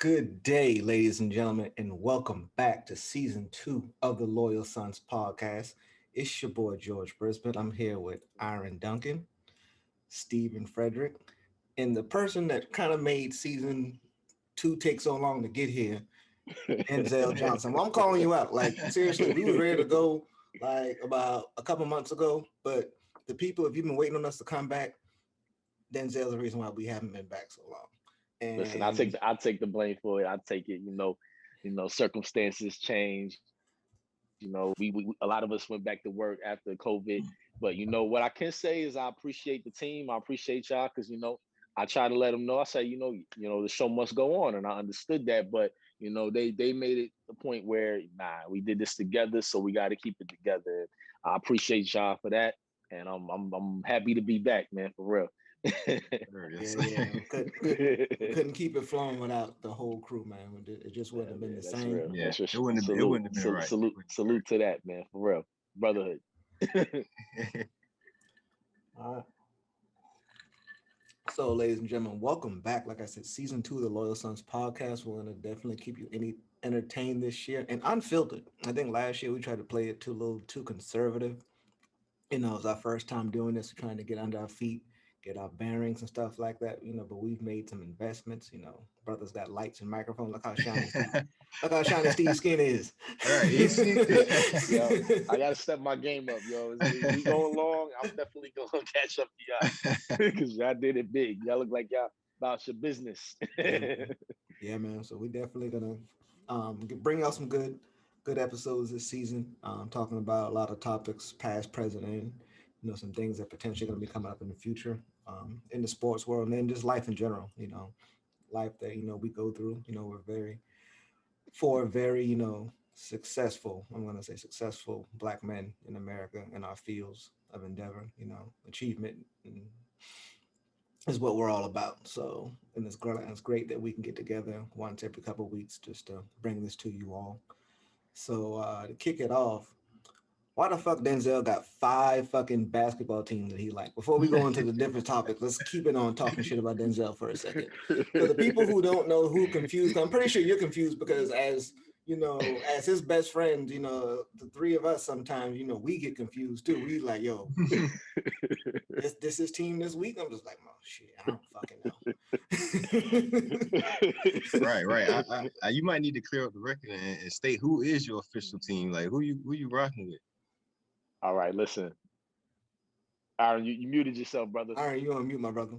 Good day, ladies and gentlemen, and welcome back to season 2 of the Loyal Sons podcast. It's your boy George Brisbane. I'm here with Aaron Duncan, Stephen Frederick, and the person that kind of made season 2 take so long to get here, Denzel Johnson. Well, I'm calling you out. Like, seriously, we was ready to go like about a couple months ago, but the people, if you've been waiting on us to come back, Denzel's the reason why we haven't been back so long. Listen, And I'll take the blame for it. I take it. Circumstances change. We a lot of us went back to work after COVID. But what I can say is I appreciate the team. I appreciate y'all because I try to let them know. I say the show must go on, and I understood that. But they made it the point where we did this together, so we got to keep it together. I appreciate y'all for that, and I'm happy to be back, man, for real. yeah. Couldn't keep it flowing without the whole crew, man. It just wouldn't have been the That's same. real. Yeah, That's it wouldn't have been right. Salute to that, man, for real. Brotherhood. All right. So, ladies and gentlemen, welcome back. Like I said, season 2 of the Loyal Sons podcast. We're going to definitely keep you entertained this year and unfiltered. I think last year we tried to play it too conservative. It was our first time doing this, trying to get under our feet, get our bearings and stuff like that. But we've made some investments. Brothers got lights and microphones. Look how shiny Steve's skin is. All right, you see? Yo, I gotta step my game up, yo. As we go along, I'm definitely gonna catch up to y'all because y'all did it big. Y'all look like y'all about your business. Yeah, man. So we definitely gonna bring out some good episodes this season. Talking about a lot of topics, past, present, and some things that potentially going to be coming up in the future in the sports world, and then just life in general. Life that we go through. We're very successful. I'm going to say successful Black men in America in our fields of endeavor. Achievement is what we're all about. So, and it's great that we can get together once every couple of weeks just to bring this to you all. So to kick it off, why the fuck Denzel got 5 fucking basketball teams that he liked? Before we go into the different topics, let's keep it on talking shit about Denzel for a second. For the people who don't know, who confused, I'm pretty sure you're confused because as his best friend, the 3 of us sometimes, we get confused too. We like, yo, this is team this week. I'm just like, oh shit, I don't fucking Right. You might need to clear up the record and state who is your official team. Like who you rocking with. All right, listen. Aaron, you muted yourself, brother. Aaron, you unmute my brother.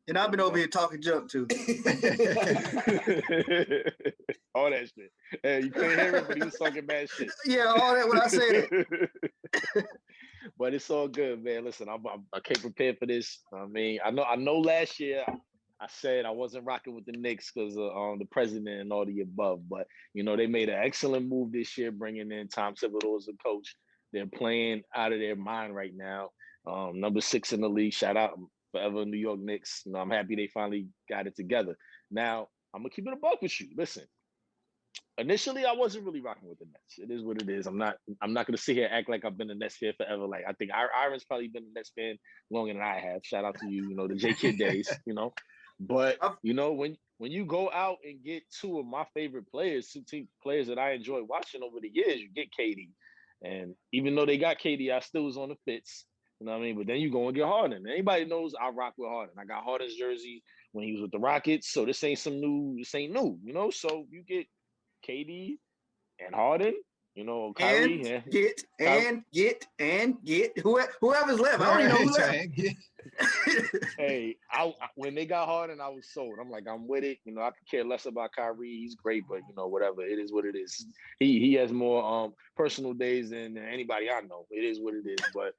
And I've been over here talking junk too. All that shit. Hey, you couldn't hear it, but he was talking bad shit. Yeah, all that when I said it. But it's all good, man. Listen, I came prepared for this. I mean, I know. Last year I said I wasn't rocking with the Knicks because of the president and all the above. But they made an excellent move this year, bringing in Tom Thibodeau as a coach. They're playing out of their mind right now. Number 6 in the league. Shout out forever New York Knicks. I'm happy they finally got it together. Now I'm gonna keep it a buck with you. Listen. Initially, I wasn't really rocking with the Nets. It is what it is. I'm not gonna sit here and act like I've been a Nets fan forever. Like I think Aaron's probably been a Nets fan longer than I have. Shout out to you, the J Kid days, But when you go out and get 2 of my favorite players, 2 team players that I enjoy watching over the years, you get KD. And even though they got KD, I still was on the fence. You know what I mean? But then you go and get Harden. Anybody knows I rock with Harden. I got Harden's jersey when he was with the Rockets. So this ain't new, So you get KD and Harden, Kyrie and get whoever's left. I don't even know who left. Hey, when they got Harden, I was sold. I'm like, I'm with it. I could care less about Kyrie. He's great, but whatever. It is what it is. He has more personal days than anybody I know. It is what it is. But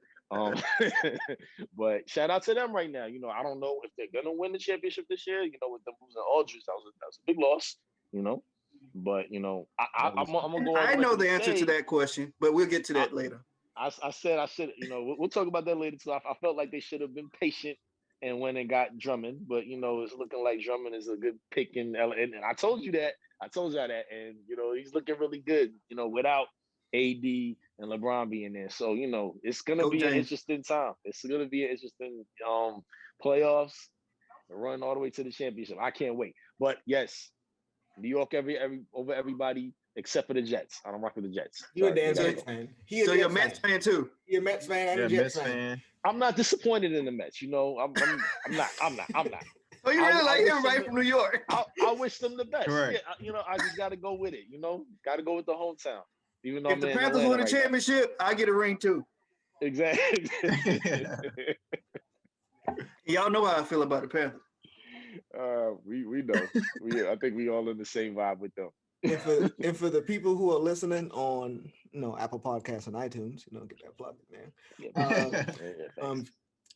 but shout out to them right now. I don't know if they're gonna win the championship this year. With them losing Aldridge, that was a big loss. But I'm gonna go. I know the answer to that question, but we'll get to that later. I said I should. We'll talk about that later too. I felt like they should have been patient and went and got Drummond, but it's looking like Drummond is a good pick and I told you that. I told y'all that, and he's looking really good. Without AD and LeBron being there, so it's gonna be an interesting time. It's gonna be an interesting playoffs. run all the way to the championship. I can't wait. But yes, New York over everybody except for the Jets. I don't rock with the Jets. You're a Sorry. damn Jets fan. So you're a Mets fan too. You're a Mets fan and Yeah, a Jets Mets fan. fan. I'm not disappointed in the Mets. You know, I'm not. Oh, you really like wish everybody them from New York. I wish them the best. Correct. Yeah, you know, I just got to go with it. You know, got to go with the hometown. Even though If I'm the in Panthers Atlanta win the right now. championship, I get a ring too. Exactly. Y'all know how I feel about the Panthers. We know. I think we all in the same vibe with them. And for the people who are listening on, Apple Podcasts and iTunes, get that plug, man. Thanks.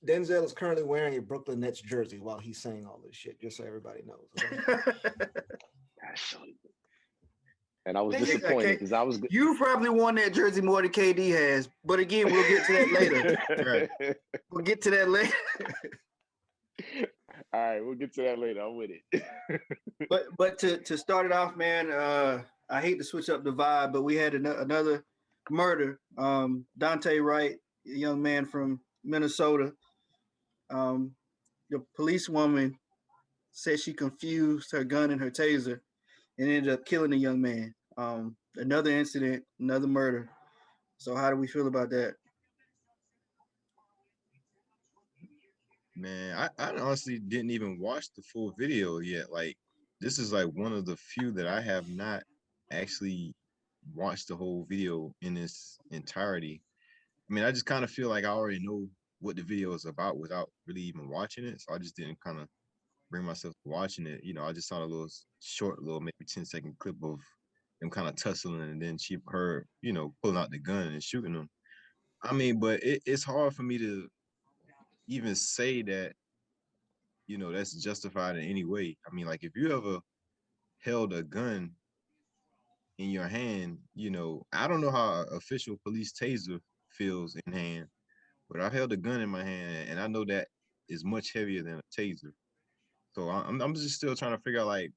Denzel is currently wearing a Brooklyn Nets jersey while he's saying all this shit, just so everybody knows. Okay? And I was disappointed because I was. You probably won that jersey more than KD has, but again, we'll get to that later. Right. We'll get to that later. All right, we'll get to that later. I'm with it. But to start it off, man, I hate to switch up the vibe, but we had another murder. Dante Wright, a young man from Minnesota. The policewoman said she confused her gun and her taser and ended up killing the young man. Another incident, another murder. So how do we feel about that? Man, I honestly didn't even watch the full video yet. Like, this is like one of the few that I have not actually watched the whole video in its entirety. I mean, I just kind of feel like I already know what the video is about without really even watching it. So I just didn't kind of bring myself to watching it. I just saw a little short, maybe 10-second clip of them kind of tussling, and then her, pulling out the gun and shooting them. I mean, but it's hard for me to even say that, that's justified in any way. I mean, like, if you ever held a gun in your hand, I don't know how an official police taser feels in hand, but I held a gun in my hand, and I know that is much heavier than a taser. So I'm just still trying to figure out, like,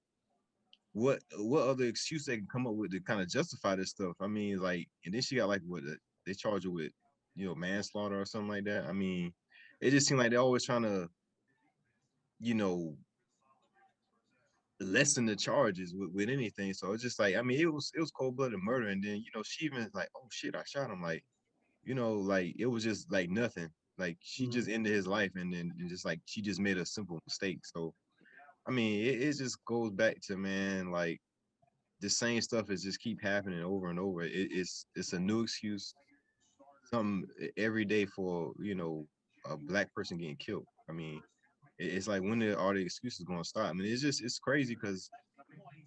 what other excuse they can come up with to kind of justify this stuff. I mean, like, and then she got, like, they charge her with, manslaughter or something like that. I mean, it just seemed like they're always trying to, lessen the charges with anything. So it's just like, I mean, it was cold-blooded murder, and then she even like, oh shit, I shot him. Like, like, it was just like nothing. Like, she just ended his life, and then just like she just made a simple mistake. So I mean, it just goes back to, man, like, the same stuff is just keep happening over and over. It's a new excuse, something every day for a black person getting killed. I mean, it's like, when are the excuses going to stop? I mean, it's crazy because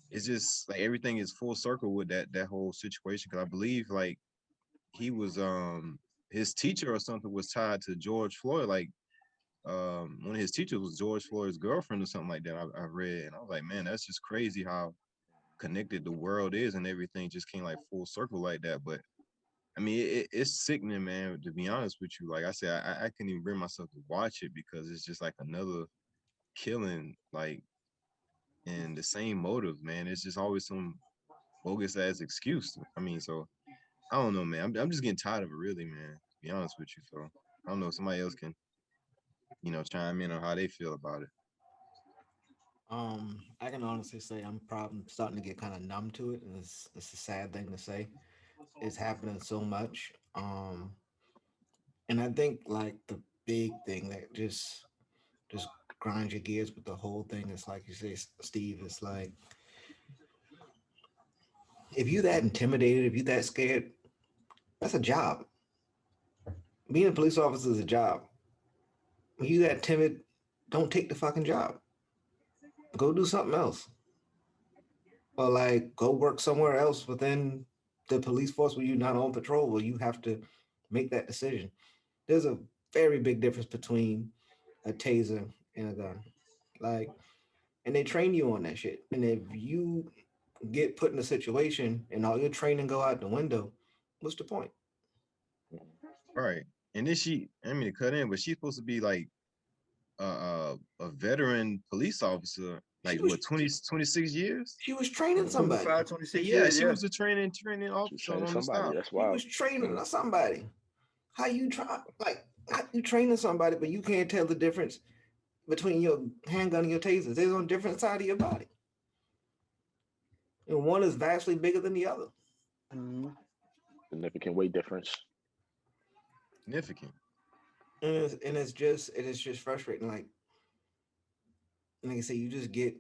it's just like everything is full circle with that whole situation. Because I believe, like, he was his teacher or something was tied to George Floyd. Like, one of his teachers was George Floyd's girlfriend or something like that. I read, and I was like, man, that's just crazy how connected the world is, and everything just came like full circle like that. But I mean, it's sickening, man, to be honest with you. Like I said, I couldn't even bring myself to watch it because it's just like another killing, like, and the same motive, man. It's just always some bogus ass excuse. I mean, so I don't know, man. I'm just getting tired of it, really, man, to be honest with you. So I don't know, somebody else can, chime in on how they feel about it. I can honestly say I'm probably starting to get kind of numb to it, and it's a sad thing to say. It's happening so much. And I think, like, the big thing that just grinds your gears with the whole thing is, like you say, Steve, it's like, if you that intimidated, if you that scared, that's a job. Being a police officer is a job. When you that timid, don't take the fucking job. Go do something else. Or, like, go work somewhere else within the police force where you're not on patrol, where you have to make that decision. There's a very big difference between a taser and a gun. Like, and they train you on that shit. And if you get put in a situation and all your training go out the window, what's the point? Right. And then I mean, to cut in, but she's supposed to be like a veteran police officer, like, was, what, 26 years? She was training somebody. 25, 26 Yeah, years, she was a training officer on the stop. That's She wild. was training somebody. How you training somebody, but you can't tell the difference between your handgun and your taser. They're on different side of your body, and one is vastly bigger than the other. Mhm. Significant weight difference. Significant. And it's just frustrating. Like I say, you just get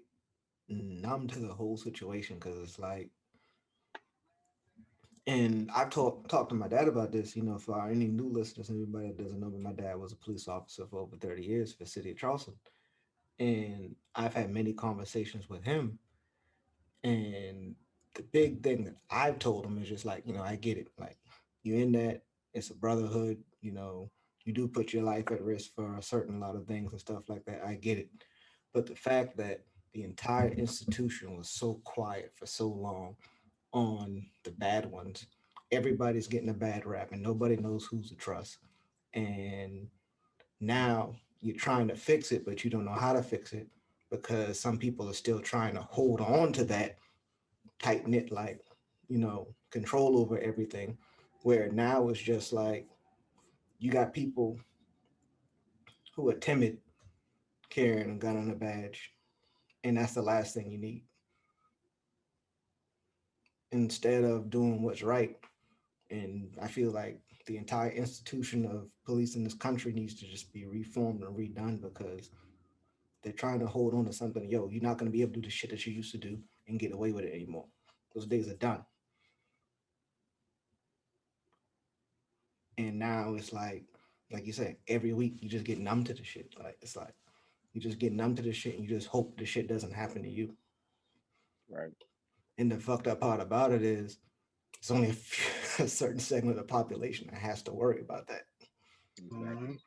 numb to the whole situation because it's like, and I've talked to my dad about this. For any new listeners, anybody that doesn't know, but my dad was a police officer for over 30 years for the city of Charleston, and I've had many conversations with him. And the big thing that I've told him is just like, I get it. Like, you're in that, it's a brotherhood. You do put your life at risk for a certain lot of things and stuff like that. I get it. But the fact that the entire institution was so quiet for so long on the bad ones, everybody's getting a bad rap and nobody knows who's to trust. And now you're trying to fix it, but you don't know how to fix it because some people are still trying to hold on to that tight knit, like, control over everything. Where now it's just like you got people who are timid carrying a gun and a badge, and that's the last thing you need. Instead of doing what's right, and I feel like the entire institution of police in this country needs to just be reformed and redone because they're trying to hold on to something. Yo, you're not going to be able to do the shit that you used to do and get away with it anymore. Those days are done. And now it's like you said, every week you just get numb to the shit. Like, it's like you just get numb to the shit and you just hope the shit doesn't happen to you. Right. And the fucked up part about it is it's only a certain segment of the population that has to worry about that. Exactly. Mhm.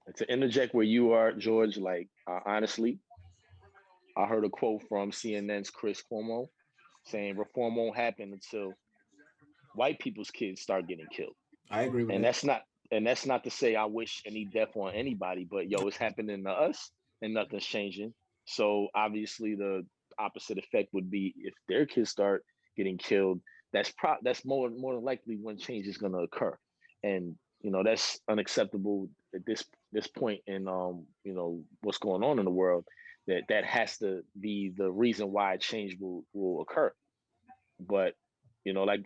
And to interject where you are, George, like honestly, I heard a quote from CNN's Chris Cuomo saying reform won't happen until white people's kids start getting killed. I agree with And that. that's not to say I wish any death on anybody, but yo, it's happening to us and nothing's changing. So obviously the opposite effect would be if their kids start getting killed, that's more than likely when change is gonna occur. And that's unacceptable at this point in what's going on in the world. That has to be the reason why change will occur. But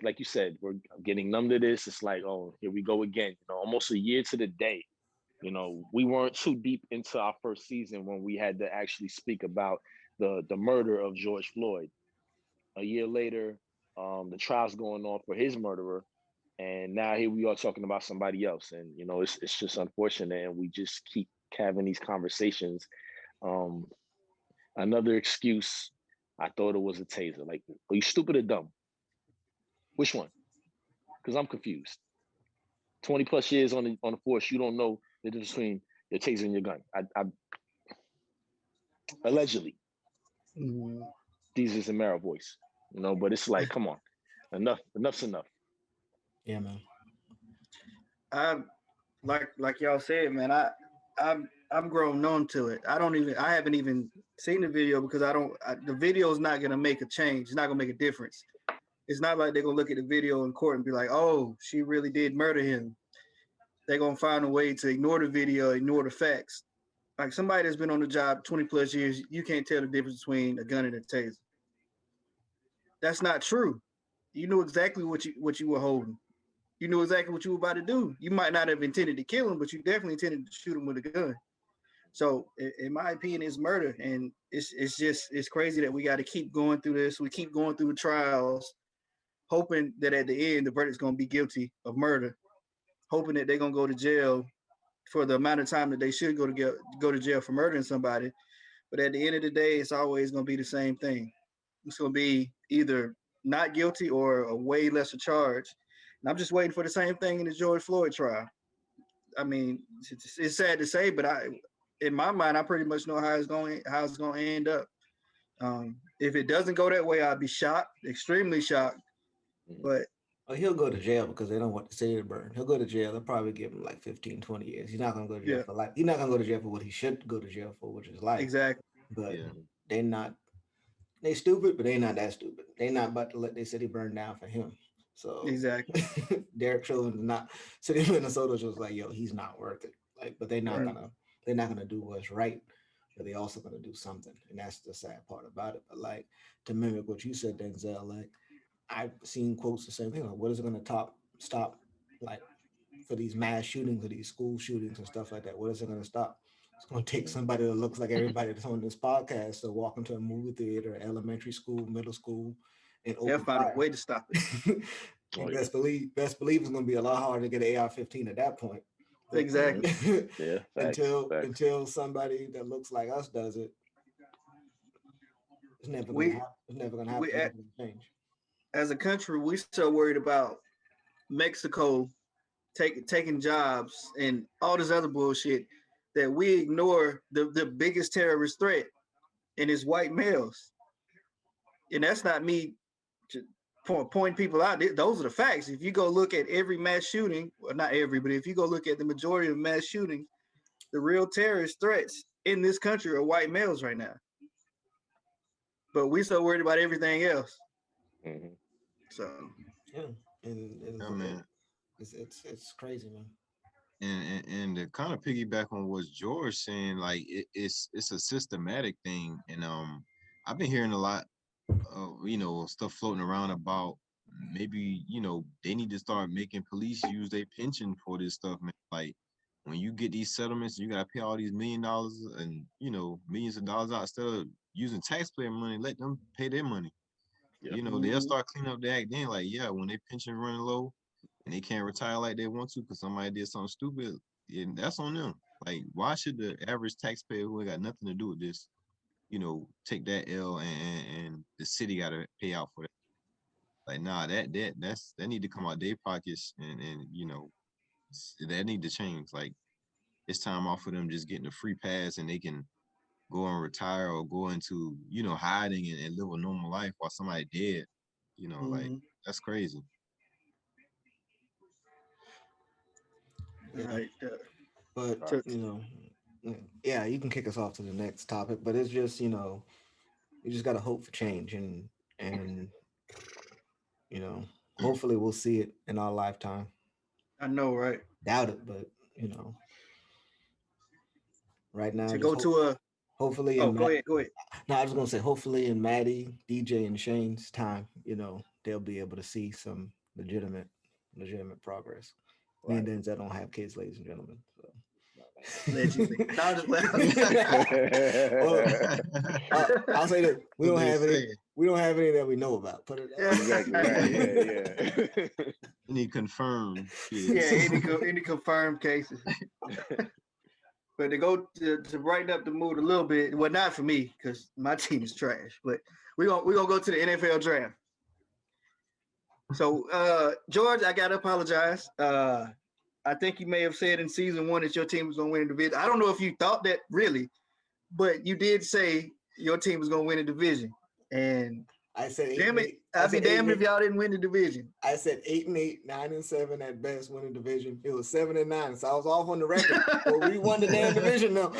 like you said, we're getting numb to this. It's like, oh, here we go again. Almost a year to the day. We weren't too deep into our first season when we had to actually speak about the murder of George Floyd. A year later, the trial's going on for his murderer, and now here we are talking about somebody else. And it's just unfortunate, and we just keep having these conversations. Um, Another excuse. I thought it was a taser. Like, are you stupid or dumb? Which one? Because I'm confused. 20 plus years on the force, you don't know the difference between your taser and your gun. I allegedly, Mhm. Jesus and Mara voice, but it's like, come on, enough's enough. Yeah, man. I like y'all said, man. I'm grown numb to it. I haven't even seen the video because the video is not gonna make a change. It's not gonna make a difference. It's not like they're gonna look at the video in court and be like, oh, she really did murder him. They're gonna find a way to ignore the video, ignore the facts. Like somebody that's been on the job 20 plus years, you can't tell the difference between a gun and a taser. That's not true. You knew exactly what you were holding. You knew exactly what you were about to do. You might not have intended to kill him, but you definitely intended to shoot him with a gun. So, in my opinion, it's murder, and it's crazy that we got to keep going through this. We keep going through the trials, hoping that at the end the verdict's gonna be guilty of murder, hoping that they're gonna go to jail for the amount of time that they should go to jail for murdering somebody. But at the end of the day, it's always gonna be the same thing. It's gonna be either not guilty or a way lesser charge. And I'm just waiting for the same thing in the George Floyd trial. I mean, it's sad to say, but in my mind, I pretty much know how it's going to end up. If it doesn't go that way, I'd be shocked, extremely shocked. Mhm. But Oh, he'll go to jail because they don't want the city to burn. He'll go to jail. They'll probably give him like 15, 20 years. He's not going to go to jail yeah, for life. He's not going to go to jail for what he should go to jail for, which is life. exactly, But Yeah. Mhm. they not, they stupid, but they not that stupid. They not about to let their city burn down for him. So exactly. Derek Chauvin is not, city of Minnesota was like, yo, he's not worth it. Like, but they're not And gonna. they're not gonna do what's right, but they also gonna do something, and that's the sad part about it. But like to mimic what you said, Denzel, like I've seen quotes the same thing. Like, what is it gonna stop like for these mass shootings or these school shootings and stuff like that? What is it gonna stop? It's gonna take somebody that looks like everybody that's on this podcast to walk into a movie theater, elementary school, middle school, and They'll open find a fire. way to stop it. Oh, And yeah. best believe it's gonna be a lot harder to get an AR-15 at that point. But Exactly. Yeah, facts, until facts. until somebody that looks like us does it, it's never gonna We happen. It's never gonna happen. we It's never gonna change. as a country, we so worried about Mexico taking jobs and all this other bullshit that we ignore the biggest terrorist threat, and it's white males. And that's not me pointing people out. Those are the facts. If you go look at every mass shooting, well, not every, but if you go look at the majority of mass shootings, the real terrorist threats in this country are white males right now. But we so worried about everything else. Mhm. So Yeah, and Yeah, man. it's crazy, man. And to kind of piggyback on what George saying, like it's a systematic thing, and I've been hearing a lot of stuff floating around about maybe they need to start making police use their pension for this stuff, man. Like when you get these settlements, you gotta pay all these $1 million and millions of dollars out instead of using taxpayer money. Let them pay their money. Yep. They'll start cleaning up the act then. Like when their pension running low and they can't retire like they want to because somebody did something stupid, and that's on them. Like, why should the average taxpayer who ain't got nothing to do with this, take that L and the city got to pay out for that? Like, nah, that need to come out their pockets, and that need to change. Like, it's time off for them just getting a free pass and they can go and retire or go into hiding and live a normal life while somebody dead. Like that's crazy. Yeah, right, but so yeah, you can kick us off to the next topic. But it's just you just gotta hope for change, and you know, hopefully we'll see it in our lifetime. I know, right? Doubt it, but you know, right now, To just go hope. to a Hopefully, oh, in go Matt. ahead, go ahead. No, I was gonna say, hopefully, in Maddie, DJ, and Shane's time, they'll be able to see some legitimate progress. Me and Right. Denzel don't have kids, ladies and gentlemen. So. Allegedly. No, I'm just Well, I'll say that we What don't they have any. say. We don't have any that we know about. Put it that Exactly right. Yeah, yeah. Any confirmed yeah, kids. any confirmed cases. But to go to brighten up the mood a little bit, well, not for me because my team is trash. But we're gonna go to the NFL draft. So, George, I gotta apologize. I think you may have said in season one that your team was gonna win the division. I don't know if you thought that really, but you did say your team was gonna win the division. And I said eight damn and it, eight. I'd be said eight damned and if eight. y'all didn't win the division. I said 8-8, 9-7 at best, winning division. It was 7-9, so I was off on the record. But we won the damn division though.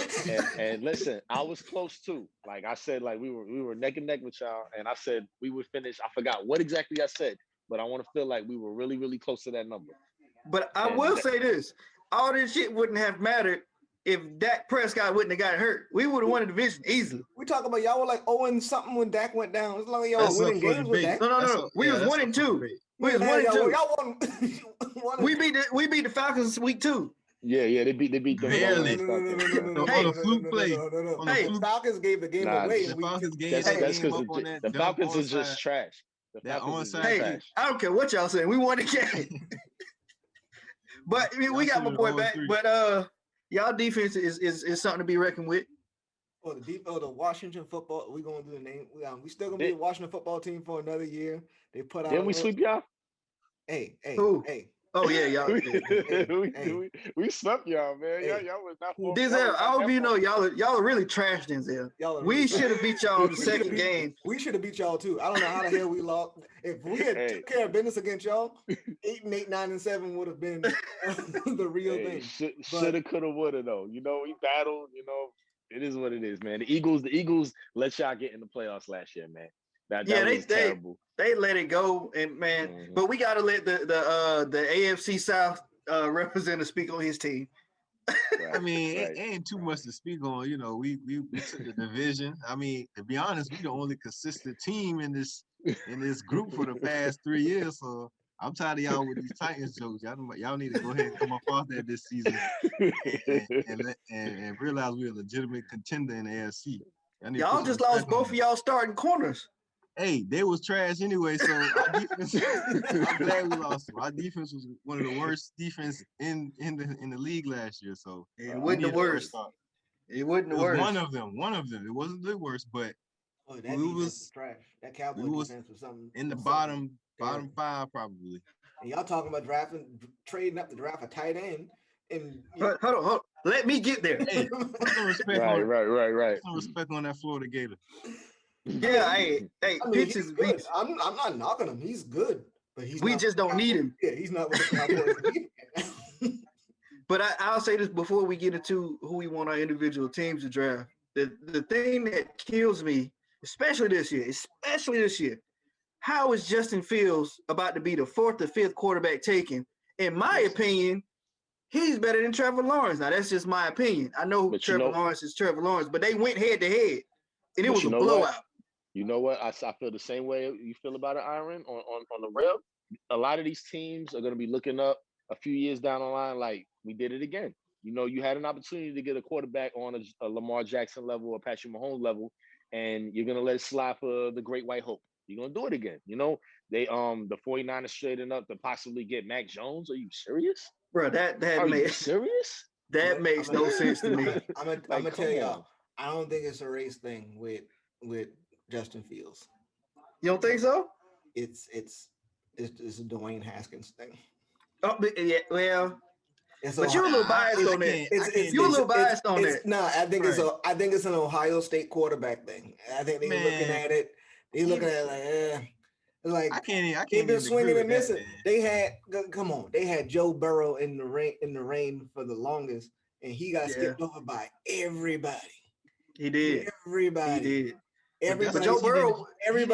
And listen, I was close too. Like I said, like we were neck and neck with y'all, and I said we would finish. I forgot what exactly I said, but I want to feel like we were really, really close to that number. But I And will say this: all this shit wouldn't have mattered if Dak Prescott wouldn't have got hurt. We would have won the division easily. We talk about y'all were like 0 something when Dak went down. As long as y'all That's were up winning for games with debate. Dak. No. We was That's 1 up and for 2. debate. We was Man, 1 and 2. y'all won. We beat the Falcons week 2. yeah, they beat them Barely. Hey, On a fluke play. On a Hey, The fluke. Falcons gave the game Nah, away. The And we Falcons gave that's that hey, that's game because up on that the dumb Falcons are onside. just trash. The That Falcons is onside just hey, trash. I don't care what y'all say. We won the game. But I mean, we Y'all got my should boy have back. 0-3. But y'all defense is something to be reckoned with. the Washington football. We gonna do the name. We still gonna be Did, a Washington football team for another year. They put out a didn't we little. sweep y'all? Hey, Who? Oh yeah, y'all. We swept y'all, man. Hey. Y'all was not Denzel, I hope you know y'all are really trash, Denzel. Y'all are We really should have beat y'all the We shoulda second game. We should have beat y'all too. I don't know how the hell we lost. If we had Hey. took care of business against y'all, 8-8, 9-7 would have been the real thing. Shoulda, coulda, woulda though. We battled. It is what it is, man. The Eagles let y'all get in the playoffs last year, man. That was terrible. They let it go, and man, but we gotta let the AFC South representative speak on his team. I mean, it ain't too much to speak on. You know, we took the division. I mean, to be honest, we the only consistent team in this group for the past 3 years. So I'm tired of y'all with these Titans jokes. Y'all need to go ahead and come up off that this season and realize we're a legitimate contender in the AFC. Y'all just lost both of y'all starting corners. Hey, they was trash anyway, so our defense, I'm glad we lost them. Our defense was one of the worst defense in the league last year. So it wasn't the worst. It wasn't the worst. One of them. It wasn't the worst, but that defense was trash. That Cowboy defense was something in the bottom 5 probably. And y'all talking about trading up to draft a tight end. And hold on. Let me get there. Hey, put some respect right. Put some respect on that Florida Gator. Yeah, hey, Pitts is good. I'm not knocking him. He's good, but we just don't need him. Yeah, he's not with the Cowboys. But I'll say this before we get into who we want our individual teams to draft. The thing that kills me, especially this year, how is Justin Fields about to be the 4th or 5th quarterback taken? In my opinion, he's better than Trevor Lawrence. Now, that's just my opinion. I know Trevor Lawrence is Trevor Lawrence, but they went head-to-head, and it was a blowout. You know what? I feel the same way you feel about it, Iron, on the real. A lot of these teams are going to be looking up a few years down the line like, we did it again. You know, you had an opportunity to get a quarterback on a Lamar Jackson level or Patrick Mahomes level, and you're going to let it slide for the Great White Hope. You're going to do it again. You know, they the 49ers straightened up to possibly get Mac Jones. Are you serious? Bro, are you serious? That makes no sense to me. I'm gonna tell y'all, I don't think it's a race thing with Justin Fields. You don't think so? It's a Dwayne Haskins thing. Oh, yeah, well, but you're a little biased on that. You're a little biased on that. No, I think it's an Ohio State quarterback thing. I think they're looking at it. They're looking at it like I can't. They've been swinging and missing. They had Joe Burrow in the rain for the longest, and he got skipped over by everybody. He did. Everybody. But Joe Burrow, Joe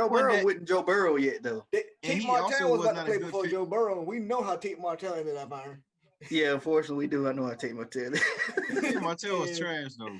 Burrow wouldn't Joe Burrow yet though. Tate Martell was about to play before Joe Burrow, and we know how Tate Martell ended up, Iron. Yeah, unfortunately, we do. I know how Tate Martell. Tate Martell was trash though.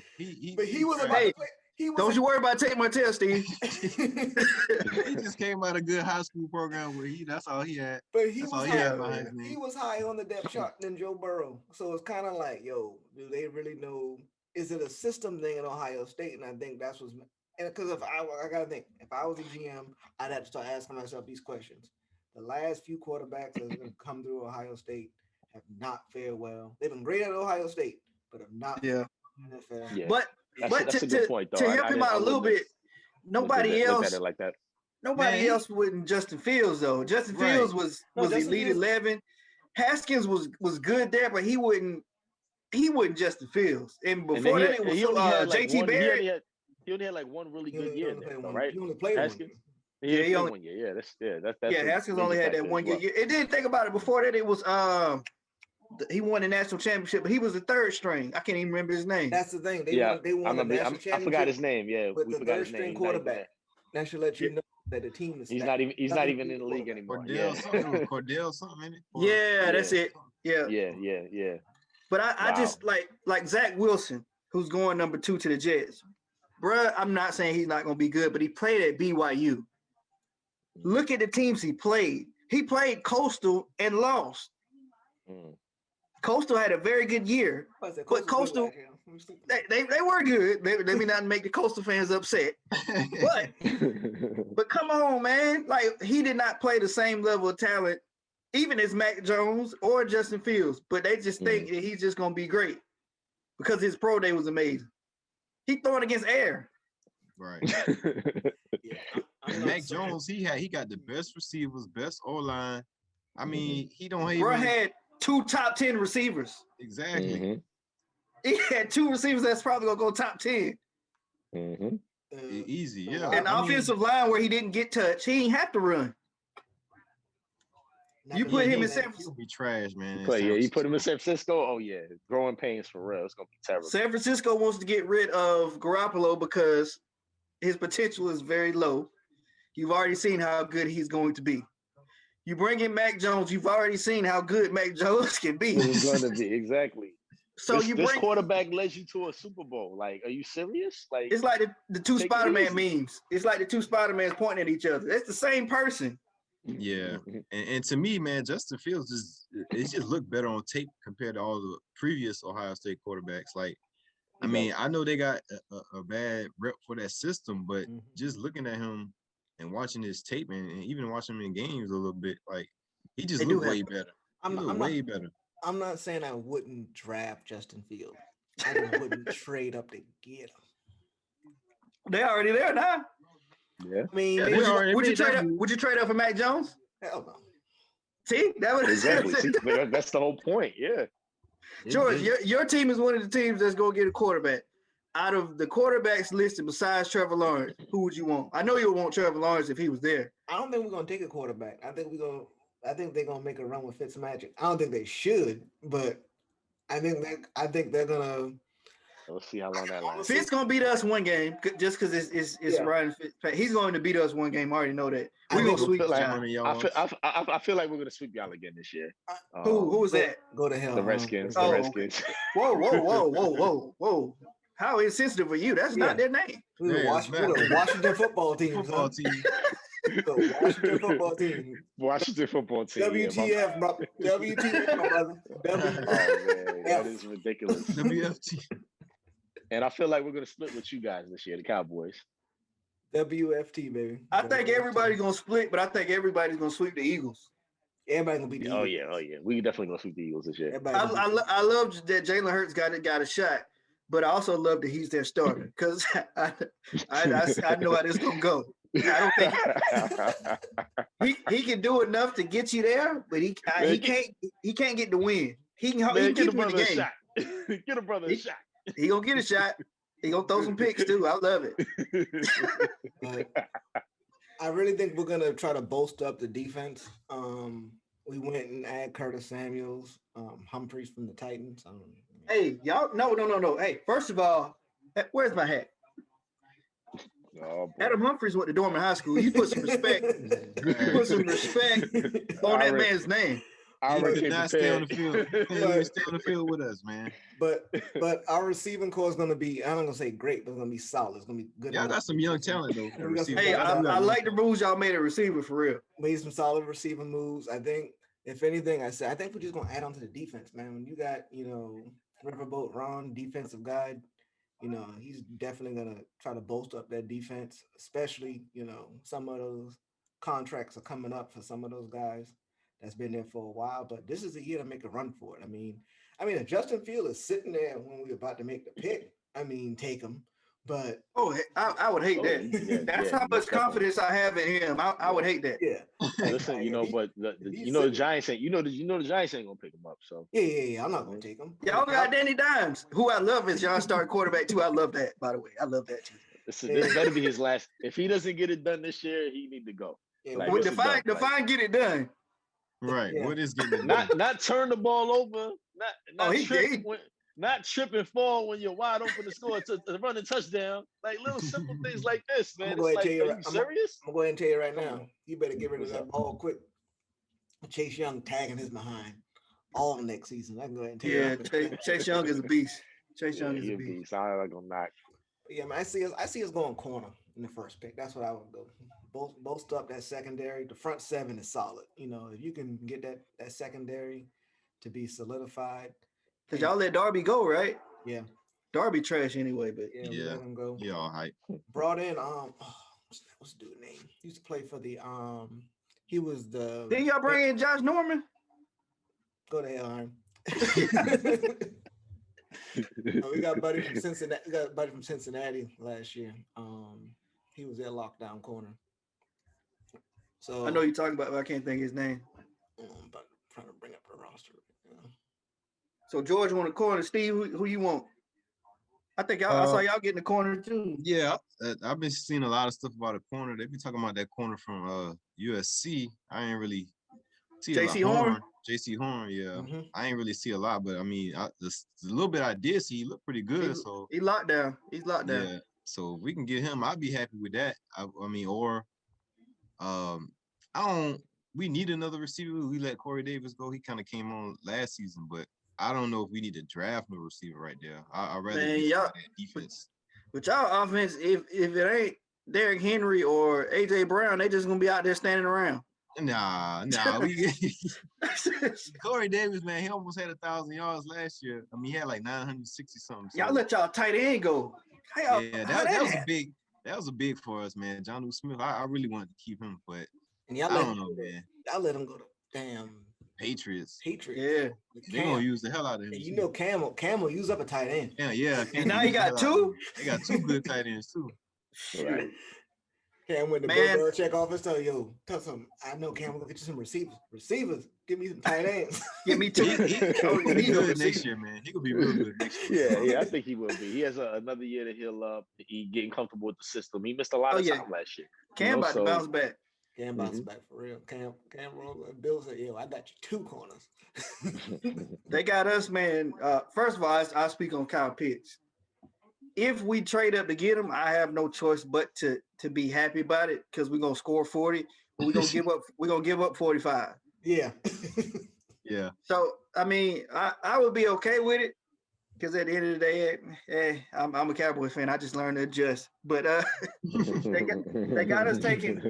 But he was about to play. Don't you worry about Tate Martell, Steve. He just came out of a good high school program where that's all he had. But he was high on the depth chart than Joe Burrow. So it's kind of like, do they really know? Is it a system thing in Ohio State? And I think that's what's because I gotta think, if I was a GM, I'd have to start asking myself these questions. The last few quarterbacks that have come through Ohio State have not fared well. They've been great at Ohio State, but have not fared in the NFL. Yeah. But that's a good point, though. To help him out a little bit, nobody else like that. Nobody else wouldn't Justin Fields though. Justin Fields was elite 11. Haskins was good there, but he wouldn't Justin Fields. And before that, it was JT Barrett. He only had like one really good year, right? He only played Haskins. one. He only 1 year. That's Haskins only had that 1 good year. And then think about it. Before that, it was he won the national championship, but he was the 3rd string. I can't even remember his name. That's the thing. They won the national championship. I forgot his name. Yeah, with the 3rd string quarterback. That should let you know that the team is. He's not even in the league anymore. Cordell something in it. Yeah, that's it. Yeah. Yeah. But I just like Zach Wilson, who's going number 2 to the Jets. Bruh, I'm not saying he's not going to be good, but he played at BYU. Look at the teams he played. He played Coastal and lost. Coastal had a very good year, but Coastal, they were good. Let me not make the Coastal fans upset. But come on, man. Like, he did not play the same level of talent, even as Mac Jones or Justin Fields, but they just think that he's just going to be great because his pro day was amazing. He throwing against air. Right. Mac Jones, he got the best receivers, best O-line. I mean, he don't even. Bro had 2 top 10 receivers. Exactly. He had 2 receivers that's probably gonna go top 10. Easy, yeah. And offensive line where he didn't get touched, he ain't have to run. You put him in San Francisco. Be trash, man. You put him in San Francisco. Oh yeah, growing pains for real. It's gonna be terrible. San Francisco wants to get rid of Garoppolo because his potential is very low. You've already seen how good he's going to be. You bring in Mac Jones, you've already seen how good Mac Jones can be. It's going to be exactly. So this quarterback led you to a Super Bowl. Like, are you serious? Like, it's like the two Spider-Man memes. It's like the two Spider-Mans pointing at each other. It's the same person. Yeah, and to me, man, Justin Fields just looked better on tape compared to all the previous Ohio State quarterbacks. Like, I mean, I know they got a bad rep for that system, but just looking at him and watching his tape and even watching him in games a little bit, like he just looked way better. Way better. I'm not saying I wouldn't draft Justin Fields. I just wouldn't trade up to get him. They already there now. Yeah. I mean, would you trade up for Mac Jones? Hell no. See, that was exactly. See, that's the whole point. Yeah. George, your team is one of the teams that's gonna get a quarterback. Out of the quarterbacks listed besides Trevor Lawrence, who would you want? I know you would want Trevor Lawrence if he was there. I don't think we're gonna take a quarterback. I think they're gonna make a run with Fitzmagic. I don't think they should, but I think they're gonna. We'll see how long that lasts. Fitz gonna beat us one game just because it's Ryan Fitzpatrick. He's going to beat us one game. I already know that. We're gonna sweep y'all. I feel like we're gonna sweep y'all again this year. Who was that? Go to hell. The Redskins. Oh, the Redskins. Okay. Whoa. How insensitive are you? That's not their name. We're the Washington football team. Washington football team. Washington football team. WTF, bro. WTF, my brother. Man, that is ridiculous. WFT. And I feel like we're gonna split with you guys this year, the Cowboys. WFT, baby. I think everybody's gonna split, but I think everybody's gonna sweep the Eagles. Everybody's gonna beat the Eagles. Oh yeah. We definitely gonna sweep the Eagles this year. I love that Jalen Hurts got a shot, but I also love that he's their starter because I know how this gonna go. I don't think he can do enough to get you there, but he can't get the win. He can keep you in the game. Shot. Get a brother a shot. He gonna get a shot. He gonna throw some picks too. I love it. I really think we're gonna try to bolster up the defense. We went and add Curtis Samuels, Humphreys from the Titans. Hey, y'all, no. Hey, first of all, where's my hat? Oh, Adam Humphreys went to Dorman High School. You put some respect. On that man's name. I already not stay on the field. Stay on the field with us, man. But our receiving core is going to be, I'm not going to say great, but it's going to be solid. It's going to be good. Yeah, I got some young talent, though. Hey, I like the moves y'all made at receiver for real. Made some solid receiving moves. I think, if anything, I think we're just going to add on to the defense, man. When you got, Riverboat Ron, defensive guy, he's definitely going to try to bolster up that defense, especially, some of those contracts are coming up for some of those guys that's been there for a while, but this is a year to make a run for it. I mean, if Justin Fields is sitting there when we're about to make the pick, take him. But I would hate that. That's how much confidence I have in him. I would hate that. Yeah. Listen, but the Giants ain't. The Giants ain't gonna pick him up. So yeah. I'm not gonna take him. Y'all got Danny Dimes, who I love as y'all start quarterback too. I love that. By the way, I love that too. This better be his last. If he doesn't get it done this year, he need to go. Yeah, like, define get it done. Right. Yeah. What is getting not turn the ball over, not trip and fall when you're wide open to score to run a touchdown. Like little simple things like this, man. It's like, are you serious? I'm going to tell you right now. You better get rid of that ball quick. Chase Young tagging his behind all next season. I can go ahead and tell you. Yeah, Chase Young is a beast. Chase Young is a beast. I'm not gonna knock. Yeah, man. I see us going corner in the first pick. That's what I would go. Bolster up that secondary. The front seven is solid. If you can get that secondary to be solidified. Because y'all let Darby go, right? Yeah. Darby trash anyway, but yeah. Let him go. Yeah, all right. Brought in what's the dude's name? He used to play for the he was the Didn't y'all bring in Josh Norman? Go to hell, we got buddy from Cincinnati. We got a buddy from Cincinnati last year. He was their lockdown corner. So I know you're talking about, but I can't think of his name. But I'm trying to bring up the roster. So George want a corner. Steve, who you want? I think I saw y'all getting the corner too. Yeah, I've been seeing a lot of stuff about a corner. They be talking about that corner from USC. I ain't really see JC Horn. JC Horn, yeah. Mm-hmm. I ain't really see a lot, but I mean, the little bit I did see, he looked pretty good. So he locked down. He's locked down. Yeah. So if we can get him, I'd be happy with that. I we need another receiver. We let Corey Davis go. He kind of came on last season, but I don't know if we need to draft no receiver right there. I'd rather Man, be y'all, that defense. but y'all offense, if it ain't Derrick Henry or AJ Brown, they just gonna be out there standing around. Nah. Corey Davis, man, he almost had 1,000 yards last year. I mean, he had like 960 something. So. Y'all let y'all tight end go. Yeah, that was a big for us, man. Jonnu Smith, I really wanted to keep him, but And y'all I let don't him know, go to, man. y'all let him go to damn Patriots. Yeah. They're gonna use the hell out of him. And you know Camel use up a tight end. Yeah. And now you got two? They got two good tight ends too. Right. Cam went to Man. Bill Belichick office, tell some. I know Cam will get you some receivers. Give me some tight ends. Give me two. He'll be good next year, man. He could be real good next year. Yeah, I think he will be. He has another year to heal up. He getting comfortable with the system. He missed a lot of time last year. Cam about to bounce back. Cam bounced back for real. Cam Bill said, "Yo, I got you two corners." They got us, man. First of all, I speak on Kyle Pitts. If we trade up to get him, I have no choice but to be happy about it because we're gonna score 40, but we're gonna give up 45. Yeah. Yeah. So I mean, I would be okay with it because at the end of the day, I'm a Cowboys fan. I just learned to adjust. But they got us taking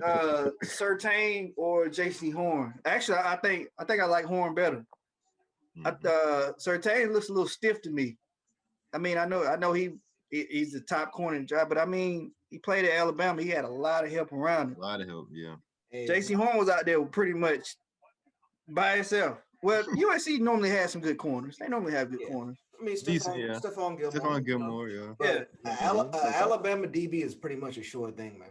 Surtain or JC Horn. Actually, I think I like Horn better. Surtain looks a little stiff to me. I mean, I know he's the top corner in the job, but I mean, he played at Alabama. He had a lot of help around him. A lot of help, yeah. JC Horn was out there pretty much by himself. Well, USC normally has some good corners. They normally have good corners. I mean, Stephon Gilmore, yeah. But Alabama DB is pretty much a sure thing, man.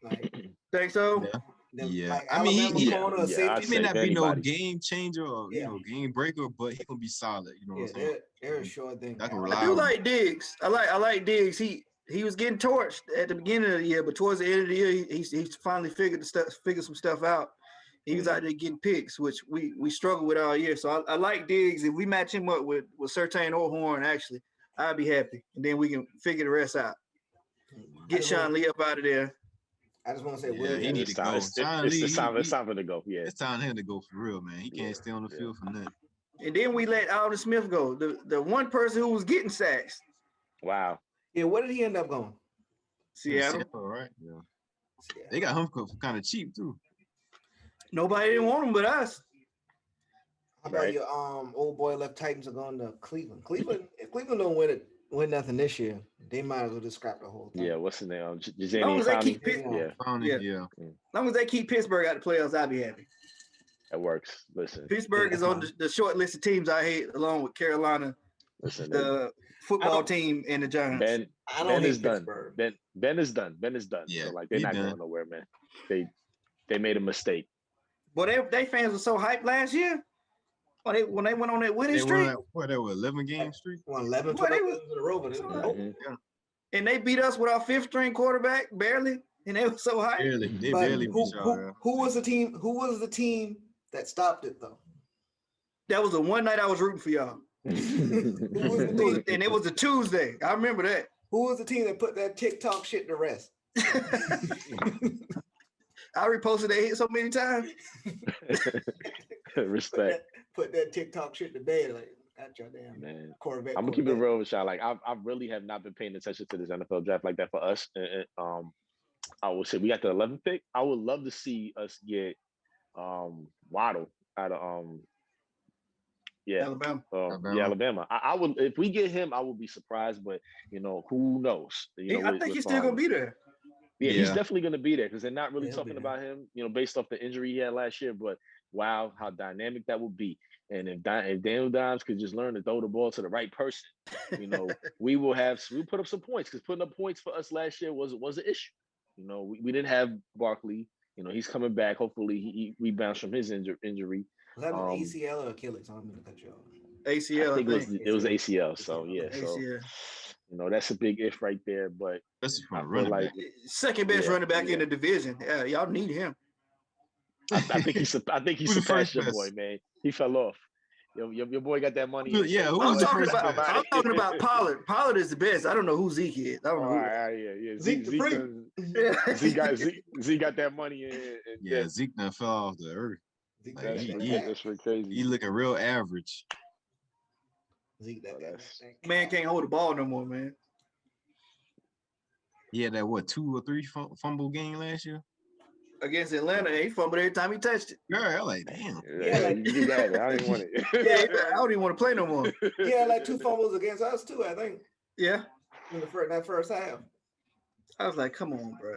Like, think so? Yeah. Like, I mean, he may not be no game changer or game breaker, but he can be solid. You know what I'm saying? They're a sure thing. I do like Diggs. I like Diggs. He was getting torched at the beginning of the year, but towards the end of the year, he finally figured some stuff out. He was out there getting picks, which we struggled with all year. So I like Diggs. If we match him up with Surtain or Horn, actually, I'd be happy. And then we can figure the rest out. Get Sean Lee up out of there. I just want to say, he needs to go. It's time for him to go. Yeah, it's time for him to go for real, man. He can't stay on the field for nothing. And then we let Alden Smith go, the one person who was getting sacks. Wow. Yeah, where did he end up going? Seattle, right? Yeah. They got him kind of cheap too. Nobody didn't want him but us. How about your old boy left Titans are going to Cleveland? If Cleveland don't win nothing this year, they might as well just scrap the whole thing. Yeah, what's the name? As long as they keep As long as they keep Pittsburgh out of the playoffs, I'll be happy. That works. Listen, Pittsburgh is on the short list of teams I hate, along with Carolina, the football team, and the Giants. Ben is done. Ben is done. Yeah, so, like, they're not going nowhere, man. They made a mistake. But they fans were so hyped last year. When they went on that winning streak. They were 11 game streak? 11 in a row. And they beat us with our fifth string quarterback, barely. And they were so hyped. They barely beat y'all. Who was the team that stopped it, though? That was the one night I was rooting for y'all. And it was a Tuesday. I remember that. Who was the team that put that TikTok shit to rest? I reposted that hit so many times. Respect. Put that TikTok shit today. Like, got your damn man. Corvette. I'm gonna keep it real with y'all. Like, I really have not been paying attention to this NFL draft like that for us. I would say we got the 11th pick. I would love to see us get Waddle out of Alabama. Alabama. I would, if we get him, I would be surprised, but who knows? I think he's still gonna be there. Yeah, he's definitely gonna be there because they're not really talking about him, based off the injury he had last year. But wow, how dynamic that would be! And if Daniel Dimes could just learn to throw the ball to the right person, we'll put up some points, because putting up points for us last year was an issue. We didn't have Barkley. He's coming back. Hopefully he rebounds from his injury. Was that an ACL or Achilles? I'm gonna cut you off. ACL. I think it was ACL. So yeah. ACL. So that's a big if right there. But that's for running back. Second best running back in the division. Yeah, y'all need him. I think he surpassed your boy, man. He fell off. Your boy got that money. Yeah, I'm talking about Pollard. Pollard is the best. I don't know who Zeke is. I don't know. Yeah. Zeke got that money. Zeke done fell off the earth. Zeke Like, got he- that he- cat. That's pretty crazy. He looking real average. Zeke that Oh, cat. that's- Man can't hold the ball no more, man. He had that what 2 or 3 fumble game last year. Against Atlanta, he fumbled every time he touched it. Girl, I'm like, damn. Yeah, like- you got it. I didn't want it. Yeah, I don't even want to play no more. He had like 2 fumbles against us too, I think, Yeah, in that first half. I was like, come on, bro.